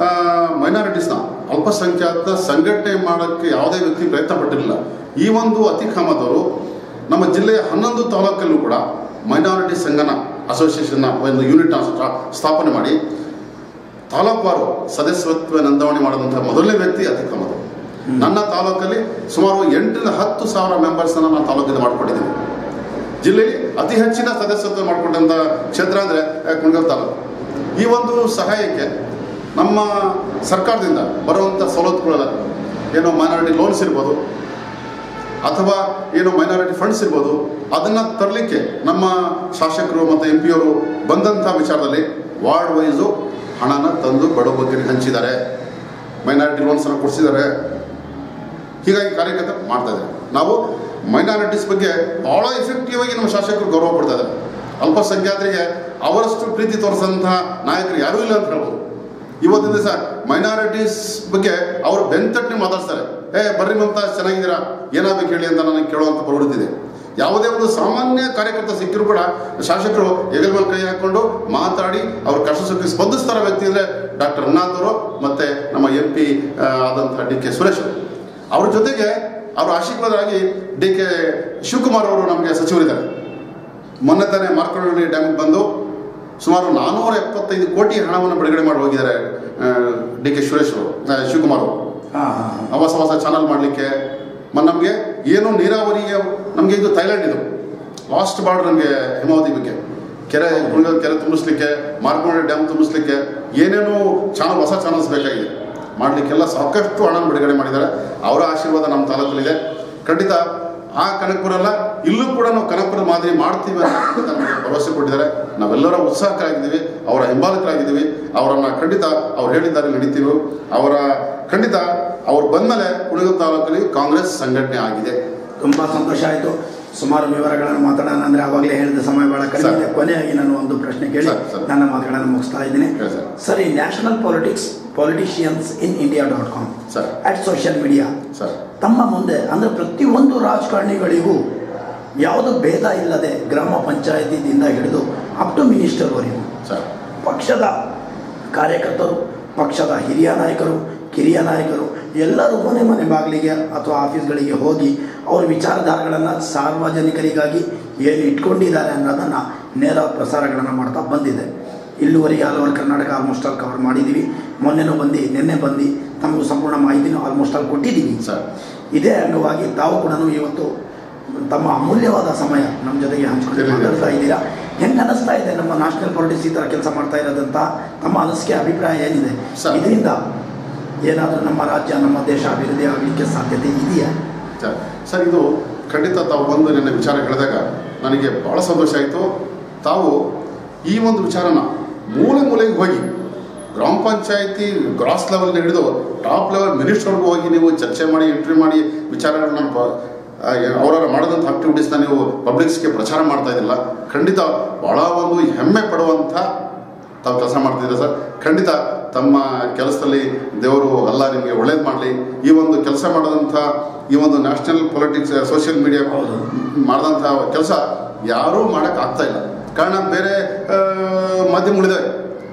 ಮೈನಾರಿಟೀಸ್ನ ಅಲ್ಪಸಂಖ್ಯಾತ ಸಂಘಟನೆ ಮಾಡೋಕ್ಕೆ ಯಾವುದೇ ವ್ಯಕ್ತಿ ಪ್ರಯತ್ನ ಪಟ್ಟಿರಲಿಲ್ಲ. ಈ ಒಂದು ಅತೀಕ್ ಅಹಮದ್ ಅವರು ನಮ್ಮ ಜಿಲ್ಲೆಯ 11 ತಾಲೂಕಲ್ಲೂ ಕೂಡ ಮೈನಾರಿಟಿ ಸಂಘನ ಅಸೋಸಿಯೇಷನ್ನ ಒಂದು ಯೂನಿಟ್ನ ಸ್ಥಾಪನೆ ಮಾಡಿ ತಾಲೂಕುವಾರು ಸದಸ್ಯತ್ವ ನೋಂದಣಿ ಮಾಡಿದಂಥ ಮೊದಲನೇ ವ್ಯಕ್ತಿ ಅತೀಕ್ ಅಹಮದ್. ನನ್ನ ತಾಲೂಕಲ್ಲಿ ಸುಮಾರು 8ರಿಂದ 10,000 ಮೆಂಬರ್ಸನ್ನು ನಾನು ತಾಲೂಕಿಂದ ಮಾಡಿಕೊಂಡಿದ್ದೀನಿ. ಜಿಲ್ಲೆಯಲ್ಲಿ ಅತಿ ಹೆಚ್ಚಿನ ಸದಸ್ಯತ್ವ ಮಾಡಿಕೊಂಡಂಥ ಕ್ಷೇತ್ರ ಅಂದರೆ ಕುಣಗಲ್ ತಾಲೂಕು. ಈ ಒಂದು ಸಹಾಯಕ್ಕೆ ನಮ್ಮ ಸರ್ಕಾರದಿಂದ ಬರುವಂಥ ಸವಲತ್ತುಗಳೆಲ್ಲ ಏನೋ ಮೈನಾರಿಟಿ ಲೋನ್ಸ್ ಇರ್ಬೋದು ಅಥವಾ ಏನೋ ಮೈನಾರಿಟಿ ಫಂಡ್ಸ್ ಇರ್ಬೋದು, ಅದನ್ನು ತರಲಿಕ್ಕೆ ನಮ್ಮ ಶಾಸಕರು ಮತ್ತು MP ಅವರು ಬಂದಂಥ ವಿಚಾರದಲ್ಲಿ ವಾರ್ಡ್ ವೈಸು ಹಣನ ತಂದು ಬಡ ಬಗ್ಗರಿಗೆ ಹಂಚಿದ್ದಾರೆ, ಮೈನಾರಿಟಿ ಲೋನ್ಸನ್ನು ಕೊಡಿಸಿದ್ದಾರೆ. ಹೀಗಾಗಿ ಕಾರ್ಯಕರ್ತ ಮಾಡ್ತಾ ಇದ್ದಾರೆ. ನಾವು ಮೈನಾರಿಟೀಸ್ ಬಗ್ಗೆ ಭಾಳ ಎಫೆಕ್ಟಿವ್ ಆಗಿ ನಮ್ಮ ಶಾಸಕರು ಗೌರವ ಪಡ್ತಾ ಇದ್ದಾರೆ. ಅಲ್ಪಸಂಖ್ಯಾತರಿಗೆ ಅವರಷ್ಟು ಪ್ರೀತಿ ತೋರಿಸಂತಹ ನಾಯಕರು ಯಾರೂ ಇಲ್ಲ ಅಂತ ಹೇಳ್ಬೋದು. ಇವತ್ತಿನ ದಿವಸ ಮೈನಾರಿಟೀಸ್ ಬಗ್ಗೆ ಅವರು ಬೆಂತಟ್ಟೆ ಮಾತಾಡ್ತಾರೆ. ಬರ್ರಿ ಮಮತಾ ಚೆನ್ನಾಗಿದ್ದೀರಾ, ಏನಾಗಬೇಕು ಹೇಳಿ ಅಂತ ನನಗೆ ಕೇಳುವಂಥ ಪ್ರವೃತ್ತಿ ಇದೆ. ಯಾವುದೇ ಒಂದು ಸಾಮಾನ್ಯ ಕಾರ್ಯಕರ್ತ ಸಿಕ್ಕರೂ ಕೂಡ ಶಾಸಕರು ಹೆಗಲ ಮೇಲೆ ಕೈ ಹಾಕ್ಕೊಂಡು ಮಾತಾಡಿ ಅವ್ರ ಕಷ್ಟ ಸುಖಕ್ಕೆ ಸ್ಪಂದಿಸ್ತಾರ ವ್ಯಕ್ತಿ ಅಂದರೆ ಡಾಕ್ಟರ್ ರಂಗನಾಥ್ ಅವರು ಮತ್ತು ನಮ್ಮ MP ಆದಂಥ DK ಸುರೇಶ್ ಅವರು. ಅವ್ರ ಜೊತೆಗೆ ಅವರು ಆಶೀರ್ವಾದರಾಗಿ DK ಶಿವಕುಮಾರ್ ಅವರು ನಮಗೆ ಸಚಿವರಿದ್ದಾರೆ. ಮೊನ್ನೆ ತಾನೇ ಮಾರ್ಕಂಡಳ್ಳಿ ಡ್ಯಾಮಿಗೆ ಬಂದು ಸುಮಾರು 475 ಕೋಟಿ ಹಣವನ್ನು ಬಿಡುಗಡೆ ಮಾಡಿ ಹೋಗಿದ್ದಾರೆ DK ಸುರೇಶ್ ಅವರು, ಶಿವಕುಮಾರ್ ಅವರು. ಹೊಸ ಚಾನಲ್ ಮಾಡಲಿಕ್ಕೆ ನಮಗೆ ಏನು ನೀರಾವರಿಗೆ ನಮಗೆ ಇದು ಥೈಲ್ಯಾಂಡ್ ಇದು ಲಾಸ್ಟ್ ಬಾರ್ಡರ್ ನಮಗೆ ಹೇಮಾವತಿ ಬಗ್ಗೆ ಕುಣಗಲ್ ಕೆರೆ ತುಂಬಿಸ್ಲಿಕ್ಕೆ, ಮಾರ್ಕಂಡಳ್ಳಿ ಡ್ಯಾಮ್ ತುಂಬಿಸ್ಲಿಕ್ಕೆ ಏನೇನೋ ಹೊಸ ಚಾನಲ್ಸ್ ಬೇಕಾಗಿದೆ ಮಾಡಲಿಕ್ಕೆಲ್ಲ ಸಾಕಷ್ಟು ಹಣ ಬಿಡುಗಡೆ ಮಾಡಿದ್ದಾರೆ. ಅವರ ಆಶೀರ್ವಾದ ನಮ್ಮ ತಾಲೂಕಲ್ಲಿದೆ. ಖಂಡಿತ ಆ ಕನಕಪುರಲ್ಲ, ಇಲ್ಲೂ ಕೂಡ ನಾವು ಕನಕಪುರ ಮಾದರಿ ಮಾಡ್ತೀವಿ ಅಂತ ನಮಗೆ ಭರವಸೆ ಕೊಟ್ಟಿದ್ದಾರೆ. ನಾವೆಲ್ಲರ ಉತ್ಸಾಹಕರಾಗಿದ್ದೀವಿ, ಅವರ ಹಿಂಬಾಲಕರಾಗಿದ್ದೀವಿ. ಅವರನ್ನು ಖಂಡಿತ ಅವ್ರು ಹೇಳಿದ್ದಾರೆ ನಡೀತೀವಿ. ಖಂಡಿತ ಅವ್ರು ಬಂದಮೇಲೆ ಕುಣಗಲ್ ತಾಲೂಕಲ್ಲಿ ಕಾಂಗ್ರೆಸ್ ಸಂಘಟನೆ ಆಗಿದೆ. ತುಂಬ ಸಂತೋಷ ಆಯಿತು. ಸುಮಾರು ವಿವರಗಳನ್ನು ಮಾತಾಡೋಣ ಅಂದರೆ ಆವಾಗಲೇ ಹೇಳಿದ ಸಮಯ ಬಹಳ ಕಡಿಮೆ ಇದೆ. ಕೊನೆಯಾಗಿ ನಾನು ಒಂದು ಪ್ರಶ್ನೆ ಕೇಳಿ ನನ್ನ ಮಾತುಗಳನ್ನು ಮುಗಿಸ್ತಾ ಇದ್ದೀನಿ. ಸರ್, ಈ national politicians in India at social media ತಮ್ಮ ಮುಂದೆ ಅಂದರೆ ಪ್ರತಿಯೊಂದು ರಾಜಕಾರಣಿಗಳಿಗೂ ಯಾವುದೋ ಭೇದ ಇಲ್ಲದೆ ಗ್ರಾಮ ಪಂಚಾಯತಿಯಿಂದ ಹಿಡಿದು ಅಪ್ ಟು ಮಿನಿಸ್ಟರ್ವರೆಗೂ ಪಕ್ಷದ ಕಾರ್ಯಕರ್ತರು, ಪಕ್ಷದ ಹಿರಿಯ ನಾಯಕರು, ಕಿರಿಯ ನಾಯಕರು ಎಲ್ಲರೂ ಮನೆ ಬಾಗಿಲಿಗೆ ಅಥವಾ ಆಫೀಸ್ಗಳಿಗೆ ಹೋಗಿ ಅವ್ರ ವಿಚಾರಧಾರೆಗಳನ್ನು ಸಾರ್ವಜನಿಕರಿಗಾಗಿ ಏನು ಇಟ್ಕೊಂಡಿದ್ದಾರೆ ಅನ್ನೋದನ್ನು ನೇರ ಪ್ರಸಾರಗಳನ್ನು ಮಾಡ್ತಾ ಬಂದಿದೆ. ಇಲ್ಲಿವರೆಗೆ ಹಲವಾರು ಕರ್ನಾಟಕ ಆಲ್ಮೋಸ್ಟ್ ಆಲ್ ಕವರ್ ಮಾಡಿದ್ದೀವಿ. ಮೊನ್ನೆನೂ ನಿನ್ನೆ ಬಂದು ತಮಗೂ ಸಂಪೂರ್ಣ ಮಾಹಿತಿನೂ ಆಲ್ಮೋಸ್ಟ್ ಆಲ್ ಕೊಟ್ಟಿದ್ದೀವಿ ಸರ್. ಇದೇ ಅಂಗವಾಗಿ ತಾವು ಕೂಡ ಇವತ್ತು ತಮ್ಮ ಅಮೂಲ್ಯವಾದ ಸಮಯ ನಮ್ಮ ಜೊತೆಗೆ ಹಂಚ್ಕೊಂಡು ಮಾತಾಡ್ತಾ ಇದ್ದೀರಾ. ಹೆಂಗೆ ಅನ್ನಿಸ್ತಾ ಇದೆ ನಮ್ಮ ನ್ಯಾಷನಲ್ ಪಾಲಿಟಿಕ್ಸ್ ಈ ಥರ ಕೆಲಸ ಮಾಡ್ತಾ ಇರೋದಂತ ತಮ್ಮ ಅನಿಸಿಕೆ, ಅಭಿಪ್ರಾಯ ಏನಿದೆ? ಇದರಿಂದ ಏನಾದರೂ ನಮ್ಮ ರಾಜ್ಯ, ನಮ್ಮ ದೇಶ ಅಭಿವೃದ್ಧಿ ಆಗಲಿಕ್ಕೆ ಸಾಧ್ಯತೆ ಇದೆಯಾ ಸರ್? ಇದು ಖಂಡಿತ ತಾವು ಬಂದು ನನ್ನ ವಿಚಾರ ಹೇಳಿದಾಗ ನನಗೆ ಭಾಳ ಸಂತೋಷ ಆಯಿತು. ತಾವು ಈ ಒಂದು ವಿಚಾರನ ಮೂಲೆಗೆ ಹೋಗಿ ಗ್ರಾಮ ಪಂಚಾಯಿತಿ ಗ್ರಾಸ್ ಲೆವೆಲ್ನ ಹಿಡಿದು ಟಾಪ್ ಲೆವೆಲ್ ಮಿನಿಸ್ಟರ್ಗೂ ಹೋಗಿ ನೀವು ಚರ್ಚೆ ಮಾಡಿ, ಇಂಟರ್ವ್ಯೂ ಮಾಡಿ ವಿಚಾರಗಳನ್ನ ಅವರವರ ಮಾಡಿದಂಥ ಆಕ್ಟಿವಿಟೀಸ್ನ ನೀವು ಪಬ್ಲಿಕ್ಸ್ಗೆ ಪ್ರಚಾರ ಮಾಡ್ತಾ ಇದ್ದಿಲ್ಲ. ಖಂಡಿತ ಭಾಳ ಒಂದು ಹೆಮ್ಮೆ ಪಡುವಂಥ ತಾವು ಕೆಲಸ ಮಾಡ್ತಿದ್ದೀರಾ ಸರ್. ಖಂಡಿತ ತಮ್ಮ ಕೆಲಸದಲ್ಲಿ ದೇವರು ಎಲ್ಲ ನಿಮಗೆ ಒಳ್ಳೇದು ಮಾಡಲಿ. ಈ ಒಂದು ಕೆಲಸ ಮಾಡಿದಂಥ ಈ ಒಂದು ನ್ಯಾಷನಲ್ ಪೊಲಿಟಿಕ್ಸ್ ಸೋಷಿಯಲ್ ಮೀಡಿಯಾ ಮಾಡಿದಂಥ ಕೆಲಸ ಯಾರೂ ಮಾಡೋಕ್ಕಾಗ್ತಾ ಇಲ್ಲ. ಕಾರಣ ಬೇರೆ ಮಾಧ್ಯಮಗಳಿದ್ದಾವೆ,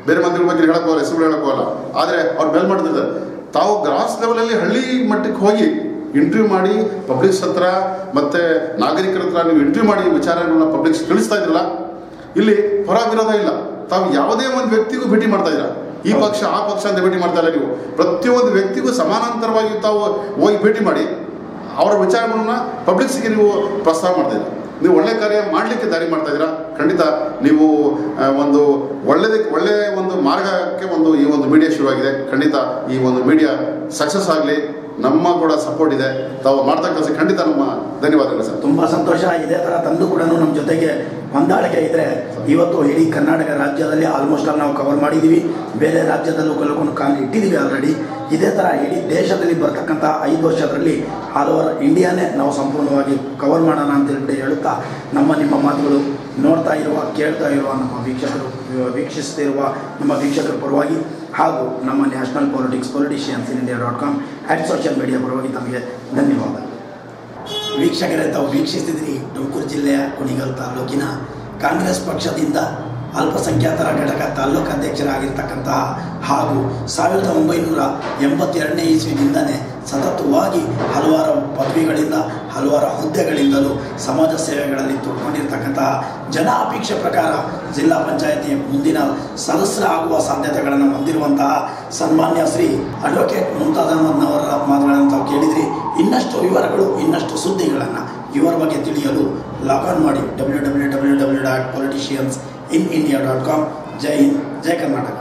ಬೇರೆ ಮಾಧ್ಯಮಗಳ ಬಗ್ಗೆ ಹೇಳೋಕ್ಕೋಲ್ಲ, ಹೆಸರುಗಳು ಹೇಳೋಕ್ಕೋಲ್ಲ. ಆದರೆ ಅವ್ರು ಬೆಲ್ ಮಾಡ್ತಿದ್ದಾರೆ. ತಾವು ಗ್ರಾಸ್ ಲೆವೆಲಲ್ಲಿ ಹಳ್ಳಿ ಮಟ್ಟಕ್ಕೆ ಹೋಗಿ ಇಂಟರ್ವ್ಯೂ ಮಾಡಿ ಪಬ್ಲಿಕ್ಸ್ ಹತ್ರ ಮತ್ತು ನಾಗರಿಕರ ಹತ್ರ ನೀವು ಇಂಟರ್ವ್ಯೂ ಮಾಡಿ ವಿಚಾರಗಳನ್ನ ಪಬ್ಲಿಕ್ಸ್ ತಿಳಿಸ್ತಾ ಇದ್ರಲ್ಲ. ಇಲ್ಲಿ ಹೊರ ವಿರೋಧ ಇಲ್ಲ. ತಾವು ಯಾವುದೇ ಒಂದು ವ್ಯಕ್ತಿಗೂ ಭೇಟಿ ಮಾಡ್ತಾ ಇದ್ದೀರಾ. ಈ ಪಕ್ಷ ಆ ಪಕ್ಷ ಅಂತ ಭೇಟಿ ಮಾಡ್ತಾ ಇಲ್ಲ. ನೀವು ಪ್ರತಿಯೊಂದು ವ್ಯಕ್ತಿಗೂ ಸಮಾನಾಂತರವಾಗಿ ತಾವು ಹೋಗಿ ಭೇಟಿ ಮಾಡಿ ಅವರ ವಿಚಾರಗಳನ್ನ ಪಬ್ಲಿಕ್ಸ್ಗೆ ನೀವು ಪ್ರಸ್ತಾವ ಮಾಡ್ತಾ ಇದ್ದೀರಾ. ನೀವು ಒಳ್ಳೆ ಕಾರ್ಯ ಮಾಡಲಿಕ್ಕೆ ದಾರಿ ಮಾಡ್ತಾ ಇದ್ದೀರಾ. ಖಂಡಿತ ನೀವು ಒಂದು ಒಳ್ಳೆಯ ಒಂದು ಮಾರ್ಗಕ್ಕೆ ಈ ಒಂದು ಮೀಡಿಯಾ ಶುರುವಾಗಿದೆ. ಖಂಡಿತ ಈ ಒಂದು ಮೀಡಿಯಾ ಸಕ್ಸಸ್ ಆಗಲಿ. ನಮ್ಮ ಕೂಡ ಸಪೋರ್ಟ್ ಇದೆ. ತಾವು ಮಾಡ್ತಾ ಕೆಲಸ ಖಂಡಿತ ನಮ್ಮ ಧನ್ಯವಾದಗಳು ಸರ್. ತುಂಬ ಸಂತೋಷ. ಇದೇ ಥರ ತಂದು ಕೂಡ ನಮ್ಮ ಜೊತೆಗೆ ಹೊಂದಾಣಿಕೆ ಇದ್ದರೆ ಇವತ್ತು ಇಡೀ ಕರ್ನಾಟಕ ರಾಜ್ಯದಲ್ಲಿ ಆಲ್ಮೋಸ್ಟ್ ಆಲ್ ನಾವು ಕವರ್ ಮಾಡಿದ್ದೀವಿ. ಬೇರೆ ರಾಜ್ಯದಲ್ಲೂ ಕೆಲವೊಂದು ಕಾಲ ಇಟ್ಟಿದ್ದೀವಿ ಆಲ್ರೆಡಿ. ಇದೇ ಥರ ಇಡೀ ದೇಶದಲ್ಲಿ ಬರ್ತಕ್ಕಂಥ 5 ವರ್ಷದಲ್ಲಿ ಆಲ್ ಓವರ್ ಇಂಡಿಯಾನೇ ನಾವು ಸಂಪೂರ್ಣವಾಗಿ ಕವರ್ ಮಾಡೋಣ ಅಂತೇಳಿ ಹೇಳುತ್ತಾ ನಿಮ್ಮ ಮಾತುಗಳು ನೋಡ್ತಾ ಇರುವ, ಕೇಳ್ತಾ ಇರುವ ನಮ್ಮ ವೀಕ್ಷಿಸ್ತಿರುವ ನಮ್ಮ ವೀಕ್ಷಕರ ಪರವಾಗಿ ಹಾಗೂ ನಮ್ಮ national politicians in India at social media ಪರವಾಗಿ ತಮಗೆ ಧನ್ಯವಾದ. ವೀಕ್ಷಕರೇ, ತಾವು ವೀಕ್ಷಿಸ್ತಿದ್ದೀರಿ ತುಮಕೂರು ಜಿಲ್ಲೆಯ ಕುಣಿಗಲ್ ತಾಲೂಕಿನ ಕಾಂಗ್ರೆಸ್ ಪಕ್ಷದಿಂದ ಅಲ್ಪಸಂಖ್ಯಾತರ ಘಟಕ ತಾಲ್ಲೂಕು ಅಧ್ಯಕ್ಷರಾಗಿರ್ತಕ್ಕಂತಹ ಹಾಗೂ 1982ನೇ ಇಸ್ವಿದಿಂದಲೇ ಸತತವಾಗಿ ಹಲವಾರು ಪದವಿಗಳಿಂದ ಹಲವಾರು ಹುದ್ದೆಗಳಿಂದಲೂ ಸಮಾಜ ಸೇವೆಗಳಲ್ಲಿ ತೊಡ್ಕೊಂಡಿರ್ತಕ್ಕಂತಹ ಜನ ಅಪೇಕ್ಷೆ ಪ್ರಕಾರ ಜಿಲ್ಲಾ ಪಂಚಾಯತಿ ಮುಂದಿನ ಸದಸ್ಯರ ಆಗುವ ಸಾಧ್ಯತೆಗಳನ್ನು ಹೊಂದಿರುವಂತಹ ಸನ್ಮಾನ್ಯ ಶ್ರೀ ಅಡ್ವೊಕೇಟ್ ಮುಮ್ತಾಜ್ ಅಹಮದ್ನವರ ಮಾತುಗಳನ್ನು ತಾವು ಕೇಳಿದ್ರಿ. ಇನ್ನಷ್ಟು ವಿವರಗಳು ಇನ್ನಷ್ಟು ಸುದ್ದಿಗಳನ್ನು ಇವರ ಬಗ್ಗೆ ತಿಳಿಯಲು ಲಾಗಾನ್ ಮಾಡಿ www.politiciansinIndia.com. ಜೈ ಹಿಂದ್, ಜೈ ಕರ್ನಾಟಕ.